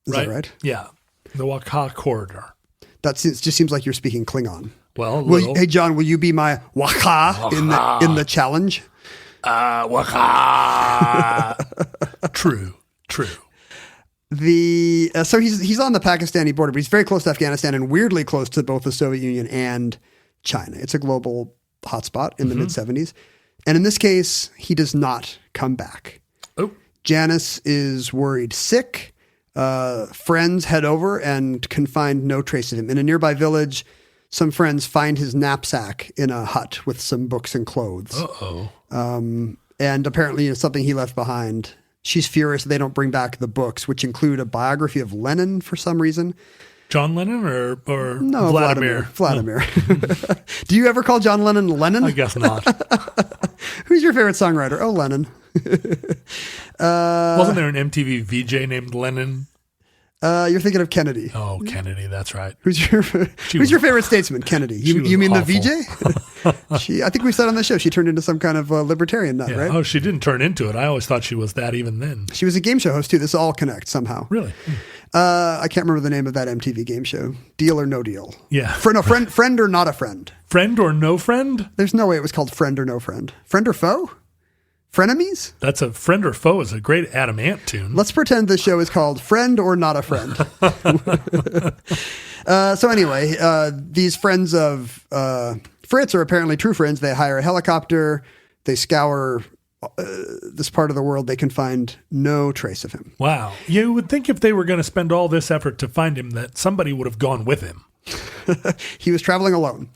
[SPEAKER 3] Is that right?
[SPEAKER 4] Yeah, the Wakha corridor.
[SPEAKER 3] That just seems like you're speaking Klingon.
[SPEAKER 4] Well,
[SPEAKER 3] hey John, will you be my Wakha in the challenge?
[SPEAKER 4] Wakha. True.
[SPEAKER 3] So he's on the Pakistani border, but he's very close to Afghanistan and weirdly close to both the Soviet Union and China. It's a global hotspot in the mid-70s. And in this case, he does not come back.
[SPEAKER 4] Oh.
[SPEAKER 3] Janice is worried sick. Friends head over and can find no trace of him. In a nearby village, some friends find his knapsack in a hut with some books and clothes.
[SPEAKER 4] Uh-oh.
[SPEAKER 3] And apparently it's something he left behind. She's furious they don't bring back the books, which include a biography of Lenin for some reason.
[SPEAKER 4] John Lennon or
[SPEAKER 3] no,
[SPEAKER 4] Vladimir?
[SPEAKER 3] Vladimir. Do you ever call John Lennon Lennon?
[SPEAKER 4] I guess not.
[SPEAKER 3] Who's your favorite songwriter? Oh, Lennon.
[SPEAKER 4] Wasn't there an MTV VJ named Lennon?
[SPEAKER 3] You're thinking of Kennedy.
[SPEAKER 4] Oh, Kennedy, that's right.
[SPEAKER 3] Who's your favorite statesman? Kennedy. You mean
[SPEAKER 4] awful.
[SPEAKER 3] The VJ? I think we said on the show she turned into some kind of libertarian nut, right?
[SPEAKER 4] Oh, she didn't turn into it. I always thought she was that even then.
[SPEAKER 3] She was a game show host too. This all connects somehow.
[SPEAKER 4] Really?
[SPEAKER 3] I can't remember the name of that MTV game show. Deal or No Deal.
[SPEAKER 4] Yeah.
[SPEAKER 3] Friend or not a friend.
[SPEAKER 4] Friend or no friend?
[SPEAKER 3] There's no way it was called Friend or No Friend. Friend or foe? Frenemies?
[SPEAKER 4] That's a Friend or Foe is a great Adam Ant tune.
[SPEAKER 3] Let's pretend this show is called Friend or Not a Friend. So anyway, these friends of Fritz are apparently true friends. They hire a helicopter. They scour this part of the world. They can find no trace of him.
[SPEAKER 4] Wow. You would think if they were going to spend all this effort to find him that somebody would have gone with him.
[SPEAKER 3] He was traveling alone.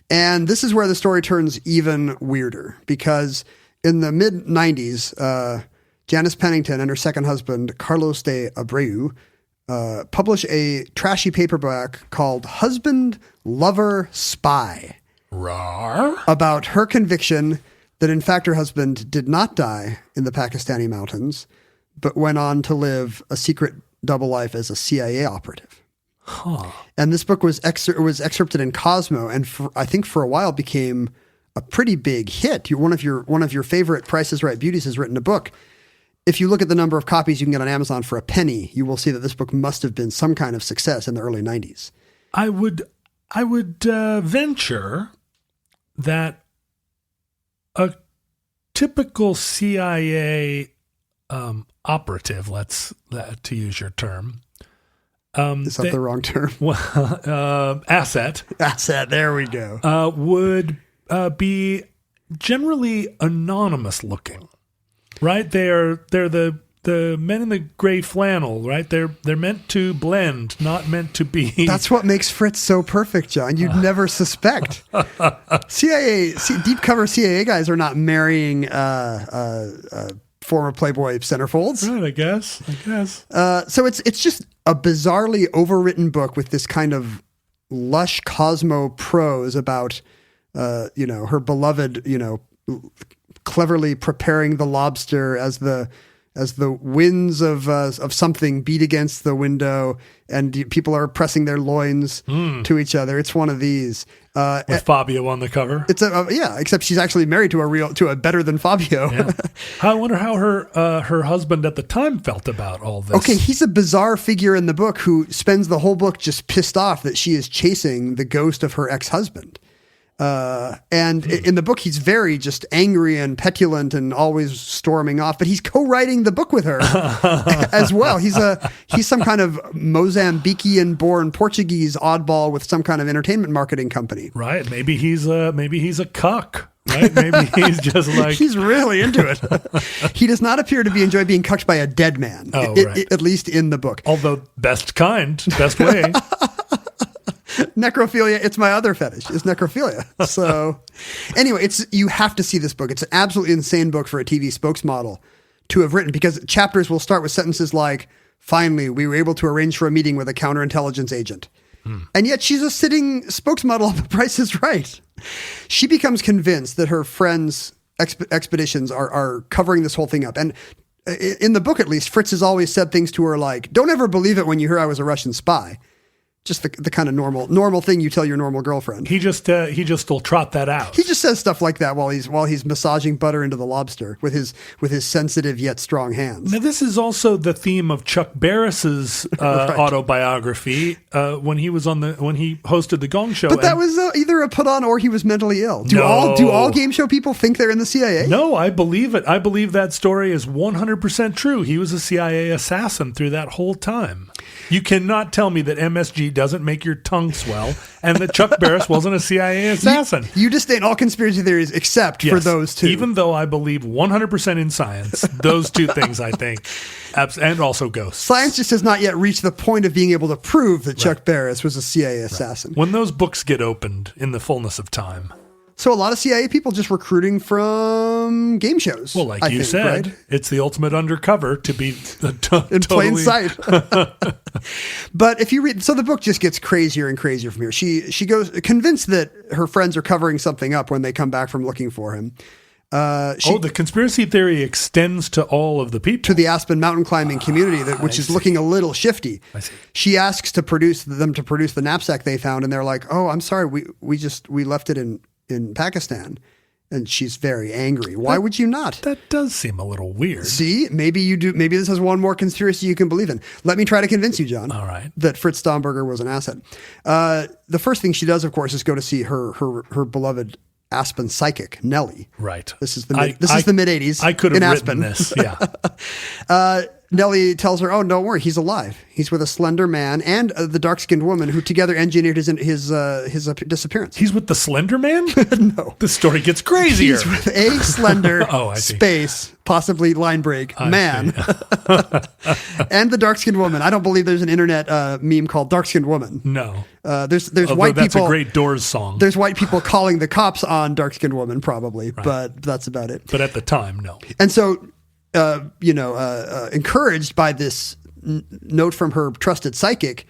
[SPEAKER 3] And this is where the story turns even weirder, because in the mid-90s, Janice Pennington and her second husband, Carlos de Abreu, publish a trashy paperback called Husband, Lover, Spy.
[SPEAKER 4] Rawr.
[SPEAKER 3] About her conviction that in fact her husband did not die in the Pakistani mountains, but went on to live a secret double life as a CIA operative.
[SPEAKER 4] Huh.
[SPEAKER 3] And this book was excerpted in Cosmo, and I think for a while became a pretty big hit. One of your favorite Price is Right beauties has written a book. If you look at the number of copies you can get on Amazon for a penny, you will see that this book must have been some kind of success in the early 90s.
[SPEAKER 4] I would venture that a typical CIA operative, to use your term.
[SPEAKER 3] Is that the wrong term?
[SPEAKER 4] Asset.
[SPEAKER 3] Asset. There we go.
[SPEAKER 4] Would be generally anonymous looking, right? They're the men in the gray flannel, right? They're meant to blend, not meant to be.
[SPEAKER 3] That's what makes Fritz so perfect, John. You'd never suspect. Deep cover CIA guys are not marrying former Playboy centerfolds.
[SPEAKER 4] Right, I guess.
[SPEAKER 3] So it's just a bizarrely overwritten book with this kind of lush Cosmo prose about, her beloved, cleverly preparing the lobster as the winds of something beat against the window and people are pressing their loins to each other. It's one of these.
[SPEAKER 4] With Fabio on the cover.
[SPEAKER 3] It's except she's actually married to a better than Fabio.
[SPEAKER 4] Yeah. I wonder how her husband at the time felt about all this.
[SPEAKER 3] Okay, he's a bizarre figure in the book who spends the whole book just pissed off that she is chasing the ghost of her ex-husband. And in the book, he's very just angry and petulant and always storming off, but he's co-writing the book with her as well. He's some kind of Mozambican born Portuguese oddball with some kind of entertainment marketing company.
[SPEAKER 4] Right. Maybe he's a cuck. Right? Maybe he's just like...
[SPEAKER 3] He's really into it. He does not appear to enjoy being cucked by a dead man,
[SPEAKER 4] right.
[SPEAKER 3] At least in the book.
[SPEAKER 4] Although best way.
[SPEAKER 3] Necrophilia, it's my other fetish, is necrophilia. So anyway, you have to see this book. It's an absolutely insane book for a TV spokesmodel to have written, because chapters will start with sentences like, finally, we were able to arrange for a meeting with a counterintelligence agent. And yet she's a sitting spokesmodel of The Price is Right. She becomes convinced that her friends' expeditions are covering this whole thing up. And in the book, at least, Fritz has always said things to her like, don't ever believe it when you hear I was a Russian spy. Just the kind of normal thing you tell your normal girlfriend.
[SPEAKER 4] He just will trot that out.
[SPEAKER 3] He just says stuff like that while he's massaging butter into the lobster with his sensitive yet strong hands.
[SPEAKER 4] Now, this is also the theme of Chuck Barris's
[SPEAKER 3] right.
[SPEAKER 4] autobiography when he hosted the Gong Show.
[SPEAKER 3] But that was either a put on or he was mentally ill. Do all game show people think they're in the CIA?
[SPEAKER 4] No, I believe it. I believe that story is 100% true. He was a CIA assassin through that whole time. You cannot tell me that MSG doesn't make your tongue swell and that Chuck Barris wasn't a CIA assassin.
[SPEAKER 3] You disdain all conspiracy theories except for those two.
[SPEAKER 4] Even though I believe 100% in science, those two things I think, and also ghosts.
[SPEAKER 3] Science just has not yet reached the point of being able to prove that Chuck Barris was a CIA assassin.
[SPEAKER 4] When those books get opened in the fullness of time.
[SPEAKER 3] So a lot of CIA people just recruiting from game shows.
[SPEAKER 4] Well, like you said, right? It's the ultimate undercover to be
[SPEAKER 3] in plain sight. But if you read, so the book just gets crazier and crazier from here. She goes convinced that her friends are covering something up when they come back from looking for him.
[SPEAKER 4] The conspiracy theory extends to all of the people.
[SPEAKER 3] To the Aspen mountain climbing community, which is looking a little shifty.
[SPEAKER 4] I see.
[SPEAKER 3] She asks them to produce the knapsack they found, and they're like, "Oh, I'm sorry, we left it in Pakistan." And she's very angry. Why would you not?
[SPEAKER 4] That does seem a little weird.
[SPEAKER 3] See, maybe you do. Maybe this is one more conspiracy you can believe in. Let me try to convince you, John.
[SPEAKER 4] All right.
[SPEAKER 3] That Fritz Stammberger was an asset. The first thing she does, of course, is go to see her beloved Aspen psychic, Nellie.
[SPEAKER 4] Right.
[SPEAKER 3] This is the mid-'80s.
[SPEAKER 4] I could have
[SPEAKER 3] in
[SPEAKER 4] written
[SPEAKER 3] Aspen.
[SPEAKER 4] this. Yeah.
[SPEAKER 3] Nellie tells her, "Oh, don't worry, he's alive. He's with a slender man and the dark-skinned woman who together engineered his disappearance."
[SPEAKER 4] He's with the Slender Man?
[SPEAKER 3] No,
[SPEAKER 4] The story gets crazier.
[SPEAKER 3] he's with a slender
[SPEAKER 4] I see.
[SPEAKER 3] space, possibly line break man, and the dark-skinned woman. I don't believe there's an internet meme called "dark-skinned woman."
[SPEAKER 4] No.
[SPEAKER 3] There's
[SPEAKER 4] Although
[SPEAKER 3] white
[SPEAKER 4] that's
[SPEAKER 3] people.
[SPEAKER 4] a great Doors song.
[SPEAKER 3] There's white people calling the cops on dark-skinned woman, probably, but that's about it.
[SPEAKER 4] But at the time, no.
[SPEAKER 3] And so, encouraged by this note from her trusted psychic,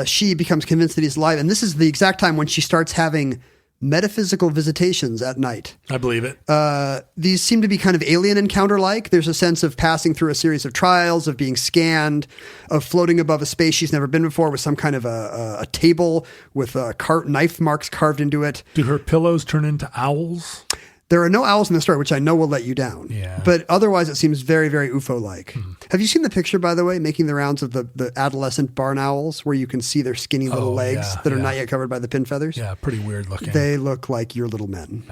[SPEAKER 3] she becomes convinced that he's alive. And this is the exact time when she starts having metaphysical visitations at night.
[SPEAKER 4] I believe it.
[SPEAKER 3] These seem to be kind of alien encounter-like. There's a sense of passing through a series of trials, of being scanned, of floating above a space she's never been before with some kind of a table with knife marks carved into it.
[SPEAKER 4] Do her pillows turn into owls?
[SPEAKER 3] There are no owls in the story, which I know will let you down.
[SPEAKER 4] Yeah.
[SPEAKER 3] But otherwise, it seems very, very UFO-like. Have you seen the picture, by the way, making the rounds of the adolescent barn owls, where you can see their skinny little legs that are not yet covered by the pin feathers?
[SPEAKER 4] Yeah, pretty weird looking.
[SPEAKER 3] They look like your little men.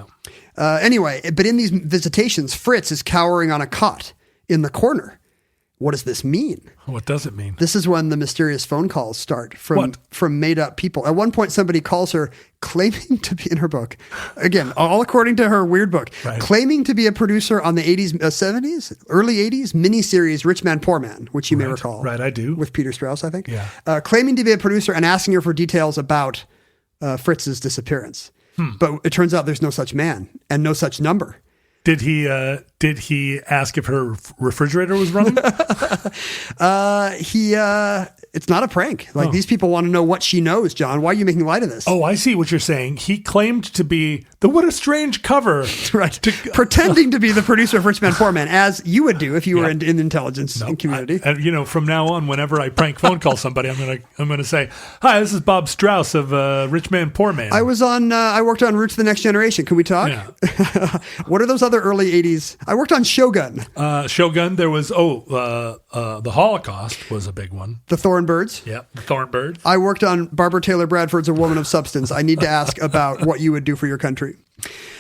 [SPEAKER 3] Anyway, but in these visitations, Fritz is cowering on a cot in the corner. What does this mean?
[SPEAKER 4] What does it mean?
[SPEAKER 3] This is when the mysterious phone calls start from made-up people. At one point, somebody calls her claiming to be, in her book, again, all according to her weird book, claiming to be a producer on the 80s, 70s, early 80s miniseries Rich Man, Poor Man, which you may recall.
[SPEAKER 4] Right, I do.
[SPEAKER 3] With Peter Strauss, I think.
[SPEAKER 4] Yeah.
[SPEAKER 3] Claiming to be a producer and asking her for details about Fritz's disappearance. But it turns out there's no such man and no such number.
[SPEAKER 4] Did he ask if her refrigerator was running?
[SPEAKER 3] It's not a prank. These people want to know what she knows, John. Why are you making light of this?
[SPEAKER 4] Oh, I see what you're saying. He claimed to be what a strange cover.
[SPEAKER 3] Right. Pretending to be the producer of Rich Man, Poor Man, as you would do if you were in the intelligence community.
[SPEAKER 4] From now on, whenever I prank phone call somebody, I'm gonna say, "Hi, this is Bob Strauss of Rich Man, Poor Man."
[SPEAKER 3] I worked on Roots of the Next Generation. Can we talk?
[SPEAKER 4] Yeah.
[SPEAKER 3] What are those other early 80s? I worked on Shogun.
[SPEAKER 4] Shogun. There was the Holocaust was a big one.
[SPEAKER 3] The Thornbirds.
[SPEAKER 4] Yeah, the Thornbirds.
[SPEAKER 3] I worked on Barbara Taylor Bradford's A Woman of Substance. I need to ask about what you would do for your country.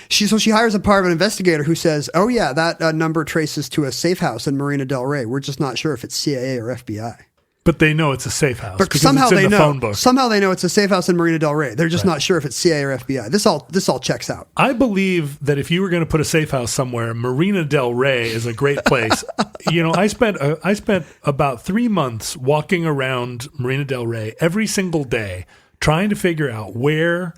[SPEAKER 3] She hires a private investigator who says, "Oh yeah, that number traces to a safe house in Marina Del Rey. We're just not sure if it's CIA or FBI."
[SPEAKER 4] But they know it's a safe house.
[SPEAKER 3] But somehow they know. Somehow they know it's a safe house in Marina Del Rey. They're just not sure if it's CIA or FBI. This all checks out.
[SPEAKER 4] I believe that if you were going to put a safe house somewhere, Marina Del Rey is a great place. I spent about 3 months walking around Marina Del Rey every single day, trying to figure out where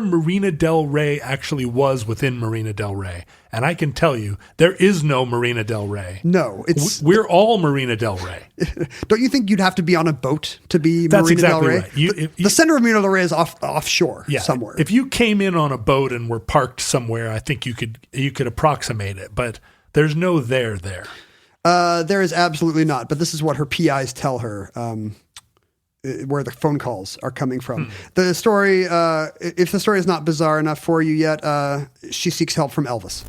[SPEAKER 4] Marina Del Rey actually was within Marina Del Rey. And I can tell you, there is no Marina Del Rey.
[SPEAKER 3] No,
[SPEAKER 4] we're all Marina Del Rey.
[SPEAKER 3] Don't you think you'd have to be on a boat to be
[SPEAKER 4] That's
[SPEAKER 3] Marina
[SPEAKER 4] exactly
[SPEAKER 3] Del Rey?
[SPEAKER 4] Right.
[SPEAKER 3] The center of Marina Del Rey is offshore somewhere.
[SPEAKER 4] If you came in on a boat and were parked somewhere, I think you could approximate it. But there's no there.
[SPEAKER 3] There is absolutely not. But this is what her PIs tell her. Where the phone calls are coming from. The story, if the story is not bizarre enough for you yet, she seeks help from Elvis.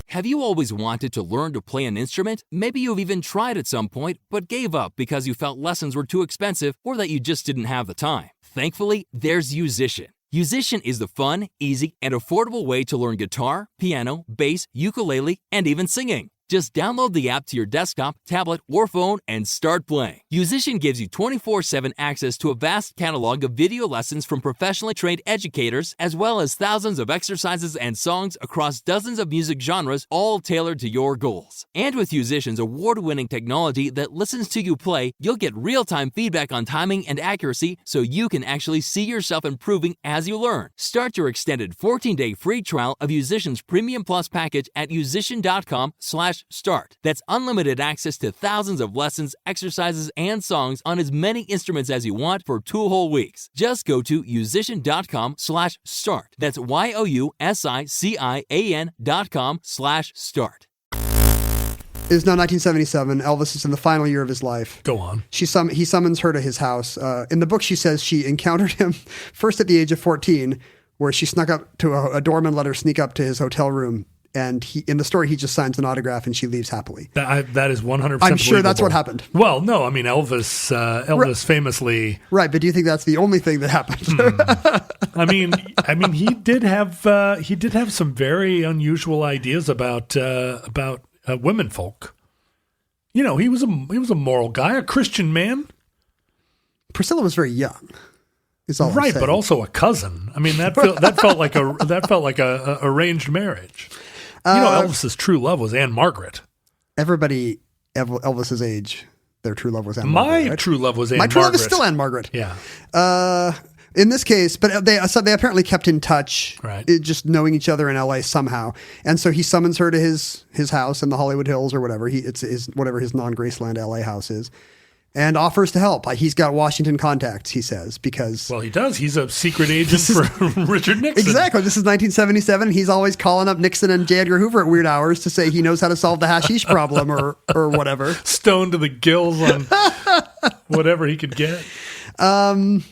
[SPEAKER 7] Have you always wanted to learn to play an instrument? Maybe you've even tried at some point, but gave up because you felt lessons were too expensive or that you just didn't have the time. Thankfully, there's Musician. Musician is the fun, easy, and affordable way to learn guitar, piano, bass, ukulele, and even singing. Just download the app to your desktop, tablet, or phone and start playing. Musician gives you 24/7 access to a vast catalog of video lessons from professionally trained educators, as well as thousands of exercises and songs across dozens of music genres, all tailored to your goals. And with Musician's award-winning technology that listens to you play, you'll get real-time feedback on timing and accuracy so you can actually see yourself improving as you learn. Start your extended 14-day free trial of Musician's Premium Plus package at musician.com/start. That's unlimited access to thousands of lessons, exercises, and songs on as many instruments as you want for 2 whole weeks. Just go to musician.com/start. That's YOUSICIAN.com/start.
[SPEAKER 3] It is now 1977. Elvis is in the final year of his life.
[SPEAKER 4] Go on.
[SPEAKER 3] He summons her to his house. In the book, she says she encountered him first at the age of 14, where she snuck up to a doorman, let her sneak up to his hotel room And in the story, he just signs an autograph and she leaves happily.
[SPEAKER 4] That is 100%.
[SPEAKER 3] I'm sure that's
[SPEAKER 4] believable.
[SPEAKER 3] what happened.
[SPEAKER 4] Well, no, I mean Elvis famously.
[SPEAKER 3] Right, but do you think that's the only thing that happened?
[SPEAKER 4] I mean, he did have some very unusual ideas about womenfolk. You know, he was a moral guy, a Christian man.
[SPEAKER 3] Priscilla was very young. Is all I'm
[SPEAKER 4] Right,
[SPEAKER 3] saying.
[SPEAKER 4] but also a cousin. I mean, that felt like a arranged marriage. You know, Elvis's true love was Anne Margaret.
[SPEAKER 3] Everybody Elvis's age, their true love was Anne
[SPEAKER 4] My
[SPEAKER 3] Margaret. Right?
[SPEAKER 4] true love was Anne
[SPEAKER 3] My
[SPEAKER 4] Margaret.
[SPEAKER 3] true love is still Anne Margaret.
[SPEAKER 4] Yeah.
[SPEAKER 3] In this case, but they apparently kept in touch,
[SPEAKER 4] Right.
[SPEAKER 3] Just knowing each other in LA somehow. And so he summons her to his house in the Hollywood Hills or whatever. It's his non-Graceland LA house is, and offers to help. He's got Washington contacts, he says, because
[SPEAKER 4] Well, he does. He's a secret agent for Richard Nixon.
[SPEAKER 3] exactly. This is 1977. He's always calling up Nixon and J. Edgar Hoover at weird hours to say he knows how to solve the hashish problem or whatever.
[SPEAKER 4] Stoned to the gills on whatever he could get. Anne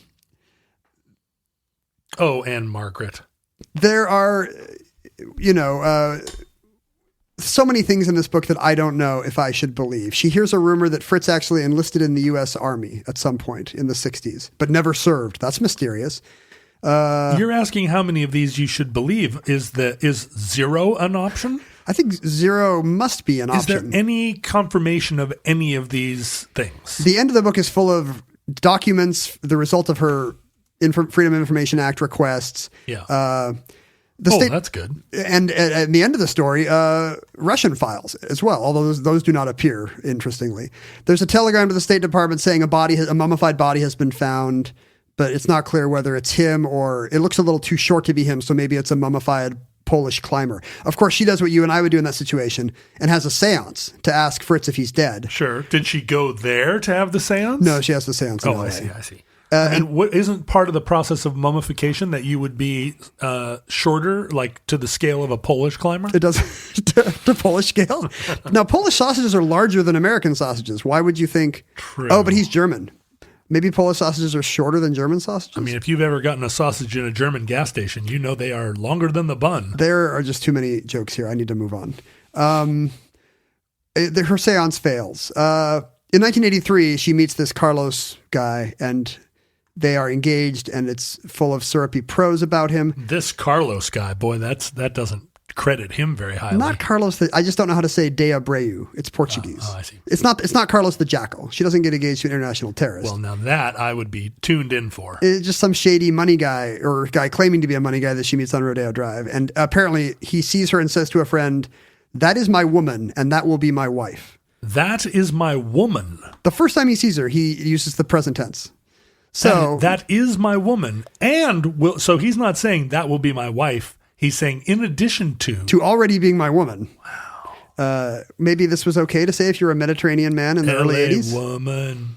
[SPEAKER 4] Margaret.
[SPEAKER 3] There are, so many things in this book that I don't know if I should believe. She hears a rumor that Fritz actually enlisted in the U.S. Army at some point in the 60s, but never served. That's mysterious.
[SPEAKER 4] You're asking how many of these you should believe. Is zero an option?
[SPEAKER 3] I think zero must be an
[SPEAKER 4] Is
[SPEAKER 3] option.
[SPEAKER 4] there any confirmation of any of these things?
[SPEAKER 3] The end of the book is full of documents, the result of her Freedom of Information Act requests.
[SPEAKER 4] Yeah. That's good.
[SPEAKER 3] And at the end of the story, Russian files as well, although those do not appear, interestingly. There's a telegram to the State Department saying a mummified body has been found, but it's not clear whether it's him or it looks a little too short to be him, so maybe it's a mummified Polish climber. Of course, she does what you and I would do in that situation and has a seance to ask Fritz if he's dead.
[SPEAKER 4] Sure. Did she go there to have the seance?
[SPEAKER 3] No, she has the seance in LA.
[SPEAKER 4] I see. And what isn't part of the process of mummification that you would be shorter, like to the scale of a Polish climber?
[SPEAKER 3] It does to Polish scale. Now, Polish sausages are larger than American sausages. Why would you think?
[SPEAKER 4] True.
[SPEAKER 3] Oh, but he's German. Maybe Polish sausages are shorter than German sausages.
[SPEAKER 4] I mean, if you've ever gotten a sausage in a German gas station, you know they are longer than the bun.
[SPEAKER 3] There are just too many jokes here. I need to move on. Her seance fails. In 1983, she meets this Carlos guy, and they are engaged, and it's full of syrupy prose about him.
[SPEAKER 4] This Carlos guy, boy, that doesn't credit him very highly.
[SPEAKER 3] Not Carlos. I just don't know how to say De Abreu. It's Portuguese.
[SPEAKER 4] I see.
[SPEAKER 3] It's not Carlos the Jackal. She doesn't get engaged to an international terrorist.
[SPEAKER 4] Well, now that I would be tuned in for.
[SPEAKER 3] It's just some shady money guy or guy claiming to be a money guy that she meets on Rodeo Drive. And apparently he sees her and says to a friend, "That is my woman, and that will be my wife."
[SPEAKER 4] That is my woman.
[SPEAKER 3] The first time he sees her, he uses the present tense. So
[SPEAKER 4] that is my woman. So he's not saying that will be my wife. He's saying in addition to
[SPEAKER 3] already being my woman. Wow. Maybe this was okay to say if you're a Mediterranean man in the early 80s.
[SPEAKER 4] Woman.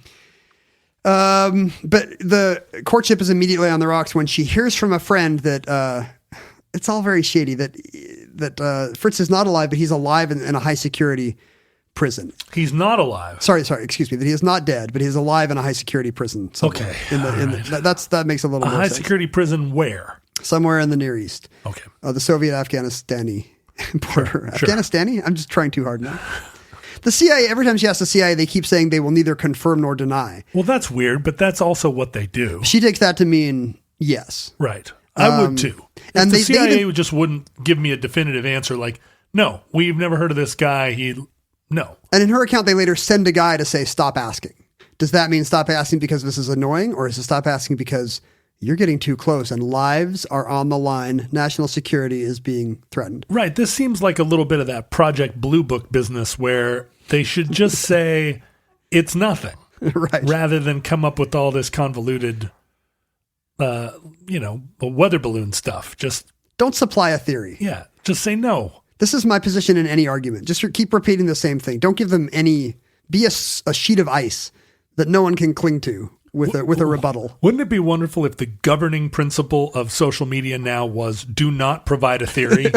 [SPEAKER 3] But the courtship is immediately on the rocks when she hears from a friend that it's all very shady, that Fritz is not alive, but he's alive in a high security prison.
[SPEAKER 4] He's not alive.
[SPEAKER 3] Sorry, excuse me. That he is not dead, but he's alive in a high security prison.
[SPEAKER 4] Okay.
[SPEAKER 3] That makes a little
[SPEAKER 4] a
[SPEAKER 3] more
[SPEAKER 4] high
[SPEAKER 3] sense.
[SPEAKER 4] security prison where?
[SPEAKER 3] Somewhere in the Near East.
[SPEAKER 4] Okay.
[SPEAKER 3] The Soviet Afghanistani border.
[SPEAKER 4] Sure.
[SPEAKER 3] Afghanistani? I'm just trying too hard now. The CIA, every time she asks the CIA, they keep saying they will neither confirm nor deny.
[SPEAKER 4] Well, that's weird, but that's also what they do.
[SPEAKER 3] She takes that to mean yes.
[SPEAKER 4] Right. I would too.
[SPEAKER 3] And
[SPEAKER 4] the
[SPEAKER 3] they
[SPEAKER 4] CIA
[SPEAKER 3] even,
[SPEAKER 4] just wouldn't give me a definitive answer like, no, we've never heard of this guy. No.
[SPEAKER 3] And in her account, they later send a guy to say, stop asking. Does that mean stop asking because this is annoying, or is it stop asking because you're getting too close and lives are on the line? National security is being threatened.
[SPEAKER 4] Right. This seems like a little bit of that Project Blue Book business where they should just say it's nothing.
[SPEAKER 3] Right.
[SPEAKER 4] Rather than come up with all this convoluted, weather balloon stuff. Just
[SPEAKER 3] don't supply a theory.
[SPEAKER 4] Yeah. Just say no.
[SPEAKER 3] This is my position in any argument. Just keep repeating the same thing. Don't give them be a sheet of ice that no one can cling to with a rebuttal.
[SPEAKER 4] Wouldn't it be wonderful if the governing principle of social media now was do not provide a theory?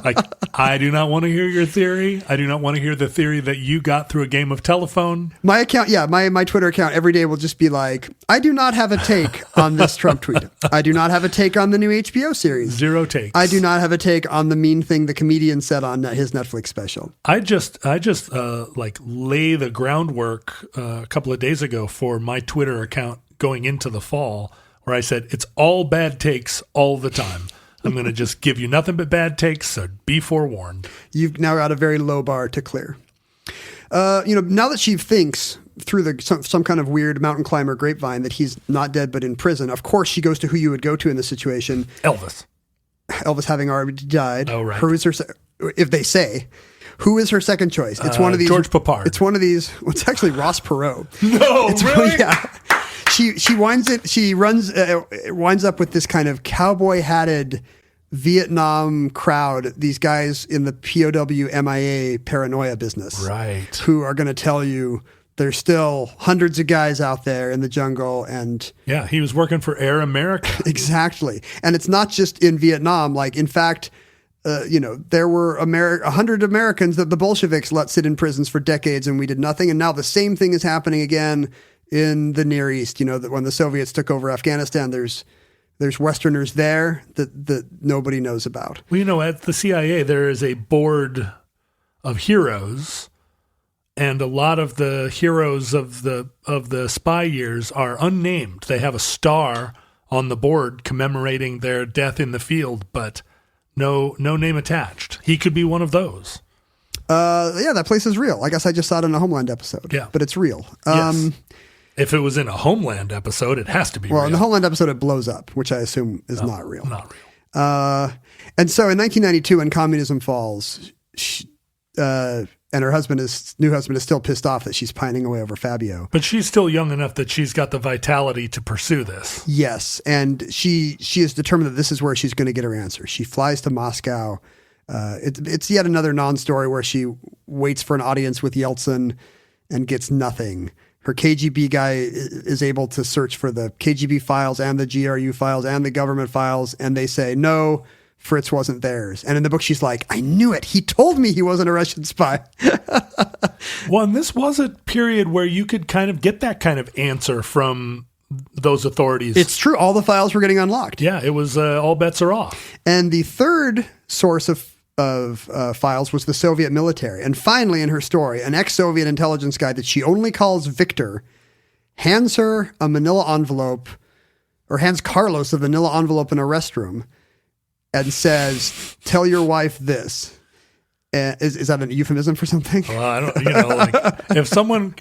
[SPEAKER 4] Like, I do not want to hear your theory. I do not want to hear the theory that you got through a game of telephone.
[SPEAKER 3] My account, my Twitter account every day will just be like, I do not have a take on this Trump tweet. I do not have a take on the new HBO series.
[SPEAKER 4] 0 takes.
[SPEAKER 3] I do not have a take on the mean thing the comedian said on his Netflix special.
[SPEAKER 4] I just like lay the groundwork a couple of days ago for my Twitter account going into the fall, where I said it's all bad takes all the time. I'm going to just give you nothing but bad takes, so be forewarned.
[SPEAKER 3] You've now got a very low bar to clear. Now that she thinks through some kind of weird mountain climber grapevine that he's not dead but in prison, of course she goes to who you would go to in this situation.
[SPEAKER 4] Elvis
[SPEAKER 3] having already died.
[SPEAKER 4] Oh, right.
[SPEAKER 3] If they say, who is her second choice? It's one of these.
[SPEAKER 4] George Papard.
[SPEAKER 3] It's one of these. Well, it's actually Ross Perot.
[SPEAKER 4] No, really?
[SPEAKER 3] Yeah. She winds up with this kind of cowboy hatted Vietnam crowd, these guys in the POW MIA paranoia business.
[SPEAKER 4] Right.
[SPEAKER 3] Who are going to tell you there's still hundreds of guys out there in the jungle. And
[SPEAKER 4] yeah, he was working for Air America.
[SPEAKER 3] Exactly. And it's not just in Vietnam. Like, in fact, there were 100 Americans that the Bolsheviks let sit in prisons for decades and we did nothing. And now the same thing is happening again in the Near East. That when the Soviets took over Afghanistan, there's Westerners there that nobody knows about.
[SPEAKER 4] Well, at the CIA, there is a board of heroes, and a lot of the heroes of the spy years are unnamed. They have a star on the board commemorating their death in the field, but no name attached. He could be one of those.
[SPEAKER 3] Yeah, that place is real. I guess I just saw it in a Homeland episode.
[SPEAKER 4] Yeah.
[SPEAKER 3] But it's real.
[SPEAKER 4] Yes. If it was in a Homeland episode, it has to be real.
[SPEAKER 3] Well, in the Homeland episode, it blows up, which I assume is not real.
[SPEAKER 4] Not real.
[SPEAKER 3] And so in 1992, when communism falls, and her new husband is still pissed off that she's pining away over Fabio.
[SPEAKER 4] But she's still young enough that she's got the vitality to pursue this.
[SPEAKER 3] Yes, and she is determined that this is where she's going to get her answer. She flies to Moscow. It's yet another non-story where she waits for an audience with Yeltsin and gets nothing. Her KGB guy is able to search for the KGB files and the GRU files and the government files, and they say, no, Fritz wasn't theirs. And in the book, she's like, I knew it. He told me he wasn't a Russian spy.
[SPEAKER 4] Well, and this was a period where you could kind of get that kind of answer from those authorities.
[SPEAKER 3] It's true. All the files were getting unlocked.
[SPEAKER 4] Yeah, it was all bets are off.
[SPEAKER 3] And the third source of files was the Soviet military. And finally, in her story, an ex-Soviet intelligence guy that she only calls Victor hands her a manila envelope, or hands Carlos a manila envelope in a restroom, and says, tell your wife this. Is that a euphemism for something?
[SPEAKER 4] Well, I don't, like if someone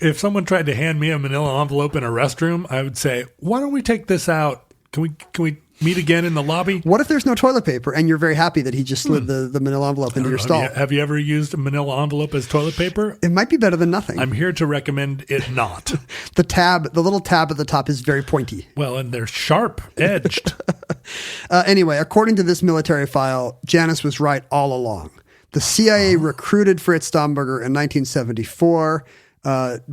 [SPEAKER 4] tried to hand me a manila envelope in a restroom, I would say, why don't we take this out? Can we meet again in the lobby?
[SPEAKER 3] What if there's no toilet paper and you're very happy that he just slid the manila envelope into your stall?
[SPEAKER 4] Have you ever used a manila envelope as toilet paper?
[SPEAKER 3] It might be better than nothing.
[SPEAKER 4] I'm here to recommend it not.
[SPEAKER 3] The little tab at the top is very pointy.
[SPEAKER 4] Well, and they're sharp edged.
[SPEAKER 3] Anyway, according to this military file, Janice was right all along. The CIA recruited Fritz Stammberger in 1974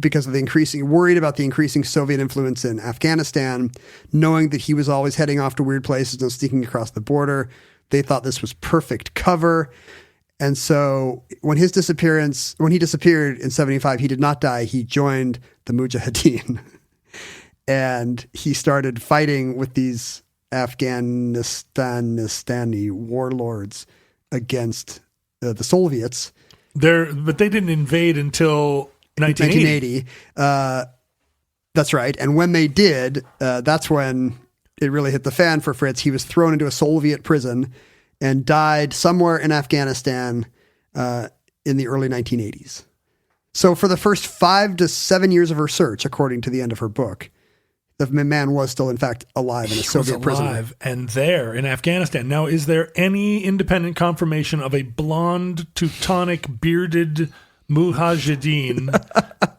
[SPEAKER 3] because of worried about the increasing Soviet influence in Afghanistan, knowing that he was always heading off to weird places and sneaking across the border. They thought this was perfect cover. And so when he disappeared in 1975, he did not die. He joined the Mujahideen and he started fighting with these Afghanistani warlords against the Soviets.
[SPEAKER 4] But they didn't invade until 1980.
[SPEAKER 3] That's right. And when they did, that's when it really hit the fan for Fritz. He was thrown into a Soviet prison and died somewhere in Afghanistan in the early 1980s. So for the first 5 to 7 years of her search, according to the end of her book, the man was still, in fact, alive in a Soviet prison.
[SPEAKER 4] And there in Afghanistan. Now, is there any independent confirmation of a blonde, Teutonic, bearded Mujahideen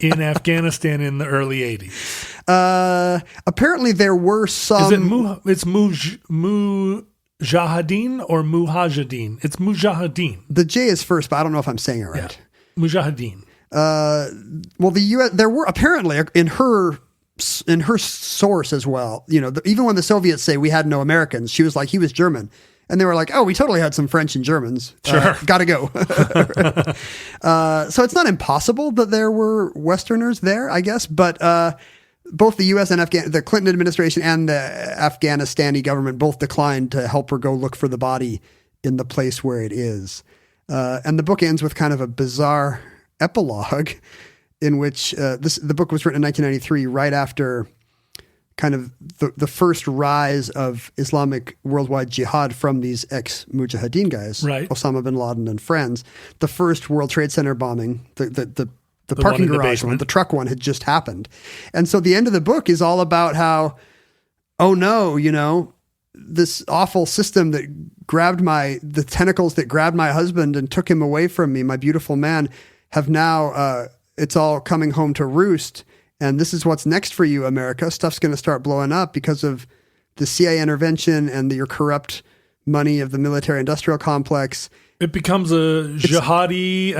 [SPEAKER 4] in Afghanistan in the early 80s?
[SPEAKER 3] Apparently, there were some.
[SPEAKER 4] Is it Mujahideen or Mujahideen? It's Mujahideen.
[SPEAKER 3] The J is first, but I don't know if I'm saying it right.
[SPEAKER 4] Yeah. Mujahideen.
[SPEAKER 3] Well, the U.S. there were apparently in her in her source as well, even when the Soviets say we had no Americans, she was like, he was German. And they were like, oh, we totally had some French and Germans.
[SPEAKER 4] Sure.
[SPEAKER 3] Gotta go. So it's not impossible that there were Westerners there, I guess. But both the U.S. and the Clinton administration and the Afghanistani government both declined to help her go look for the body in the place where it is. And the book ends with kind of a bizarre epilogue in which the book was written in 1993, right after kind of the first rise of Islamic worldwide jihad from these ex-Mujahideen guys,
[SPEAKER 4] right.
[SPEAKER 3] Osama bin Laden and friends. The first World Trade Center bombing, the parking garage one, the truck one had just happened. And so the end of the book is all about how, oh no, this awful system that grabbed the tentacles that grabbed my husband and took him away from me, my beautiful man, have now, it's all coming home to roost. And this is what's next for you, America. Stuff's going to start blowing up because of the CIA intervention and your corrupt money of the military-industrial complex.
[SPEAKER 4] It becomes an anti-jihadi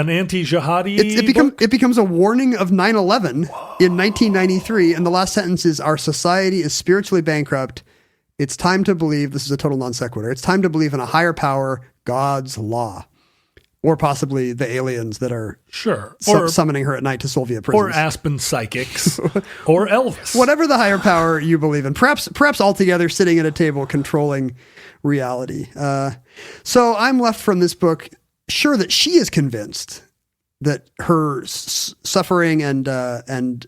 [SPEAKER 3] It becomes a warning of 9/11 in 1993. And the last sentence is, our society is spiritually bankrupt. It's time to believe, this is a total non sequitur, it's time to believe in a higher power, God's law. Or possibly the aliens that are summoning her at night to Soviet prisons.
[SPEAKER 4] Or Aspen psychics. Or Elvis.
[SPEAKER 3] Whatever the higher power you believe in. Perhaps altogether sitting at a table controlling reality. So I'm left from this book sure that she is convinced that her suffering and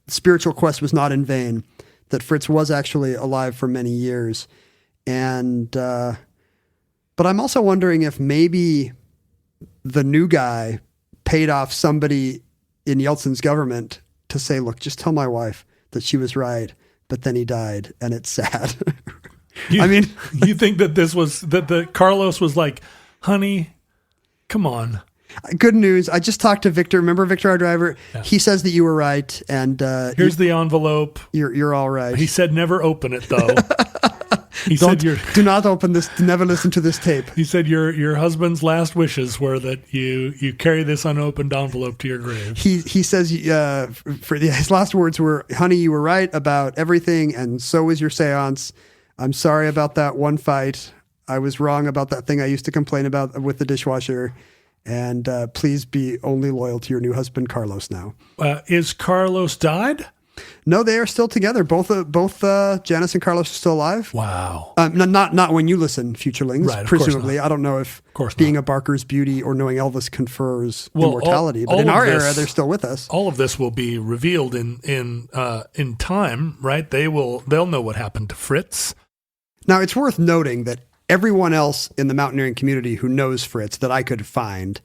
[SPEAKER 3] spiritual quest was not in vain, that Fritz was actually alive for many years. But I'm also wondering if maybe the new guy paid off somebody in Yeltsin's government to say, look, just tell my wife that she was right, but then he died, and it's sad.
[SPEAKER 4] You think that the Carlos was like, honey, come on.
[SPEAKER 3] Good news. I just talked to Victor. Remember Victor, our driver? Yeah. He says that you were right. And
[SPEAKER 4] here's the envelope.
[SPEAKER 3] You're all right.
[SPEAKER 4] He said never open it, though.
[SPEAKER 3] Do not open this. Never listen to this tape.
[SPEAKER 4] He said your husband's last wishes were that you carry this unopened envelope to your grave.
[SPEAKER 3] He says his last words were, honey, you were right about everything, and so was your seance. I'm sorry about that one fight. I was wrong about that thing I used to complain about with the dishwasher. And please be only loyal to your new husband, Carlos, now.
[SPEAKER 4] Is Carlos died?
[SPEAKER 3] No, they are still together. Both Janice and Carlos are still alive.
[SPEAKER 4] Wow.
[SPEAKER 3] Not when you listen, futurelings.
[SPEAKER 4] Right,
[SPEAKER 3] presumably. I don't know if being a Barker's beauty or knowing Elvis confers immortality, but in our era, they're still with us.
[SPEAKER 4] All of this will be revealed in time, right? They'll know what happened to Fritz.
[SPEAKER 3] Now, it's worth noting that everyone else in the mountaineering community who knows Fritz that I could find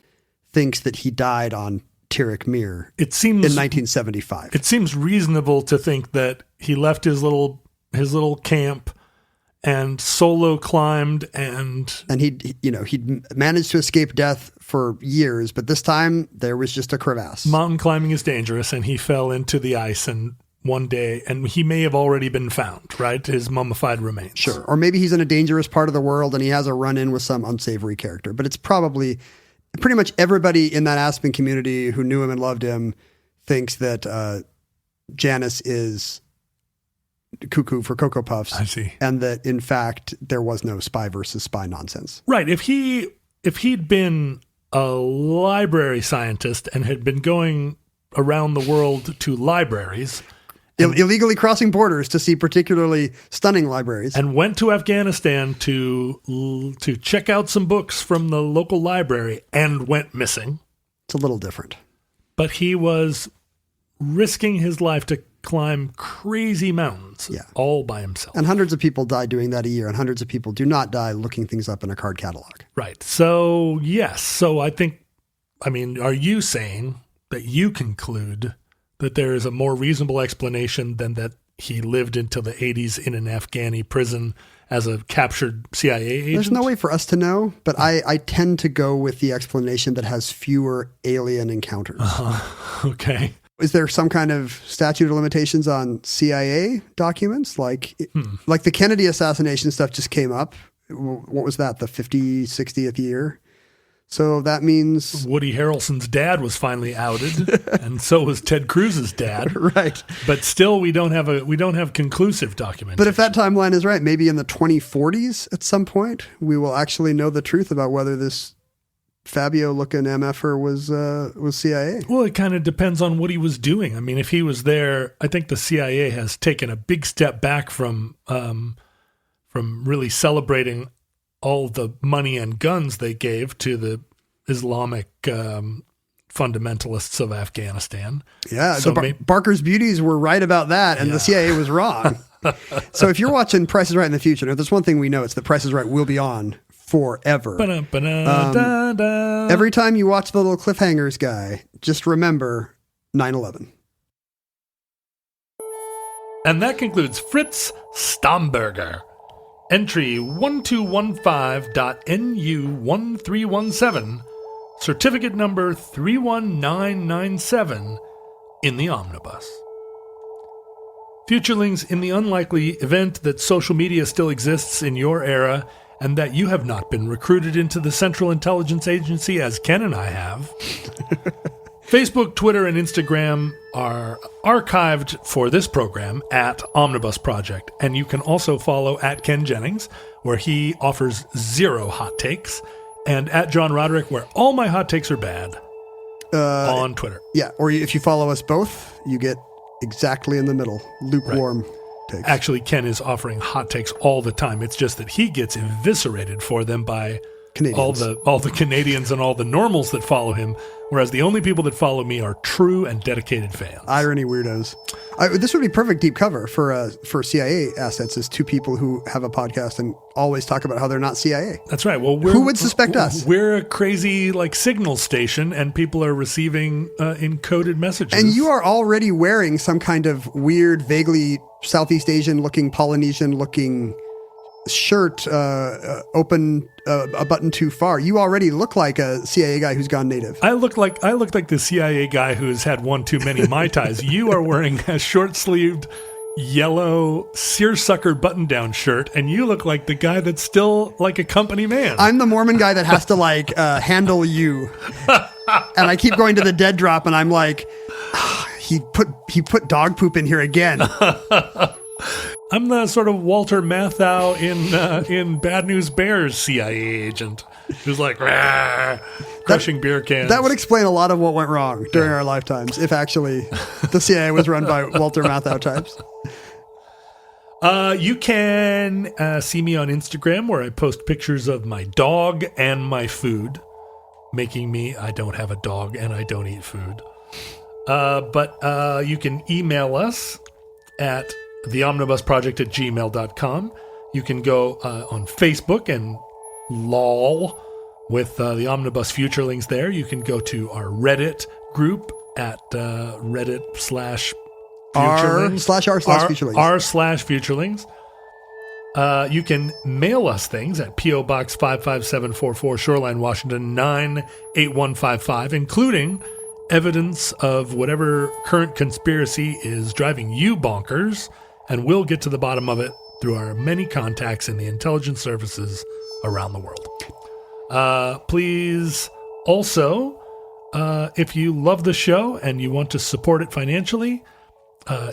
[SPEAKER 3] thinks that he died on Tirek Mir in 1975.
[SPEAKER 4] It seems reasonable to think that he left his little camp and solo climbed and
[SPEAKER 3] he'd managed to escape death for years, but this time there was just a crevasse.
[SPEAKER 4] Mountain climbing is dangerous, and he fell into the ice and one day, and he may have already been found, right? His mummified remains.
[SPEAKER 3] Sure. Or maybe he's in a dangerous part of the world and he has a run-in with some unsavory character. But it's probably pretty much everybody in that Aspen community who knew him and loved him thinks that Janice is cuckoo for Cocoa Puffs.
[SPEAKER 4] I see.
[SPEAKER 3] And that, in fact, there was no spy versus spy nonsense.
[SPEAKER 4] Right. If he'd been a library scientist and had been going around the world to libraries,
[SPEAKER 3] illegally crossing borders to see particularly stunning libraries,
[SPEAKER 4] and went to Afghanistan to check out some books from the local library and went missing.
[SPEAKER 3] It's a little different.
[SPEAKER 4] But he was risking his life to climb crazy mountains all by himself.
[SPEAKER 3] And hundreds of people die doing that a year, and hundreds of people do not die looking things up in a card catalog.
[SPEAKER 4] Right. So, yes. So are you saying that you conclude that there is a more reasonable explanation than that he lived until the 80s in an Afghani prison as a captured CIA agent?
[SPEAKER 3] There's no way for us to know, but I tend to go with the explanation that has fewer alien encounters.
[SPEAKER 4] Okay.
[SPEAKER 3] Is there some kind of statute of limitations on CIA documents? Like the Kennedy assassination stuff just came up. What was that, the 60th year? So that means
[SPEAKER 4] Woody Harrelson's dad was finally outed, and so was Ted Cruz's dad.
[SPEAKER 3] right.
[SPEAKER 4] But still, we don't have conclusive documentation.
[SPEAKER 3] But if that timeline is right, maybe in the 2040s at some point, we will actually know the truth about whether this Fabio-looking MFer was CIA.
[SPEAKER 4] Well, it kind of depends on what he was doing. I mean, if he was there, I think the CIA has taken a big step back from really celebrating all the money and guns they gave to the Islamic fundamentalists of Afghanistan.
[SPEAKER 3] Yeah,
[SPEAKER 4] So
[SPEAKER 3] Barker's Beauties were right about that, and the CIA was wrong. So if you're watching Price is Right in the future, if there's one thing we know, it's that Price is Right will be on forever. Every time you watch the little cliffhangers guy, just remember 9/11.
[SPEAKER 4] And that concludes Fritz Stammberger. Entry 1215.NU1317, certificate number 31997 in the omnibus. Futurelings, in the unlikely event that social media still exists in your era and that you have not been recruited into the Central Intelligence Agency as Ken and I have, Facebook, Twitter, and Instagram are archived for this program at Omnibus Project, and you can also follow at Ken Jennings, where he offers 0 hot takes, and at John Roderick, where all my hot takes are bad, on Twitter.
[SPEAKER 3] Yeah, or if you follow us both, you get exactly in the middle, lukewarm takes.
[SPEAKER 4] Actually, Ken is offering hot takes all the time. It's just that he gets eviscerated for them by
[SPEAKER 3] Canadians.
[SPEAKER 4] all the Canadians and all the normals that follow him, whereas the only people that follow me are true and dedicated fans.
[SPEAKER 3] Irony weirdos. This would be perfect deep cover for CIA assets, is two people who have a podcast and always talk about how they're not CIA.
[SPEAKER 4] That's right. Well,
[SPEAKER 3] who would suspect us?
[SPEAKER 4] We're a crazy signal station, and people are receiving encoded messages.
[SPEAKER 3] And you are already wearing some kind of weird, vaguely Southeast Asian looking, Polynesian looking shirt, open a button too far. You already look like a CIA guy who's gone native.
[SPEAKER 4] I look like the CIA guy who's had one too many Mai Tais. You are wearing a short-sleeved yellow seersucker button-down shirt, and you look like the guy that's still like a company man.
[SPEAKER 3] I'm the Mormon guy that has to handle you, and I keep going to the dead drop, and I'm like, he put dog poop in here again.
[SPEAKER 4] I'm the sort of Walter Matthau in Bad News Bears CIA agent who's like crushing beer cans.
[SPEAKER 3] That would explain a lot of what went wrong during our lifetimes, if actually the CIA was run by Walter Matthau types.
[SPEAKER 4] You can see me on Instagram, where I post pictures of my dog and my food, making me I don't have a dog and I don't eat food. But you can email us at theomnibusproject@gmail.com. You can go on Facebook and lol with the Omnibus Futurelings there. You can go to our Reddit group at Reddit/Futurelings. r/r/Futurelings. You can mail us things at P.O. Box 55744, Shoreline, Washington 98155, including evidence of whatever current conspiracy is driving you bonkers, and we'll get to the bottom of it through our many contacts in the intelligence services around the world. Please also, if you love the show and you want to support it financially,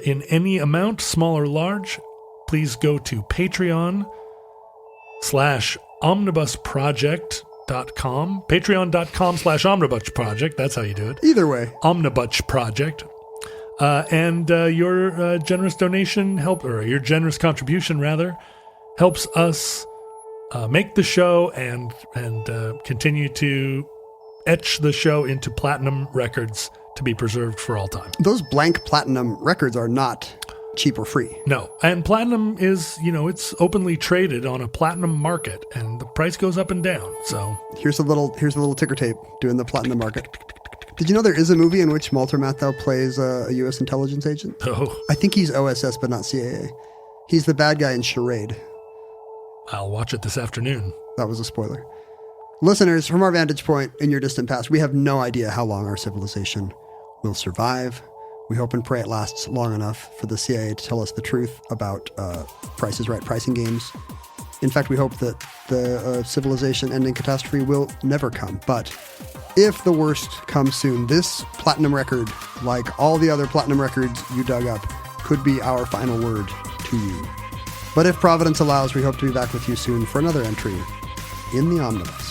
[SPEAKER 4] in any amount, small or large, please go to Patreon/omnibusproject.com. Patreon.com/omnibusproject. That's how you do it.
[SPEAKER 3] Either way.
[SPEAKER 4] Omnibus Project. And your generous donation your generous contribution rather, helps us make the show and continue to etch the show into platinum records to be preserved for all time.
[SPEAKER 3] Those blank platinum records are not cheap or free.
[SPEAKER 4] No. And platinum is, it's openly traded on a platinum market, and the price goes up and down. So
[SPEAKER 3] here's a little ticker tape doing the platinum market. Did you know there is a movie in which Walter Matthau plays a U.S. intelligence agent?
[SPEAKER 4] Oh.
[SPEAKER 3] I think he's OSS, but not CIA. He's the bad guy in Charade.
[SPEAKER 4] I'll watch it this afternoon.
[SPEAKER 3] That was a spoiler. Listeners, from our vantage point in your distant past, we have no idea how long our civilization will survive. We hope and pray it lasts long enough for the CIA to tell us the truth about Price is Right pricing games In fact, we hope that the civilization-ending catastrophe will never come. But if the worst comes soon, this platinum record, like all the other platinum records you dug up, could be our final word to you. But if Providence allows, we hope to be back with you soon for another entry in the Omnibus.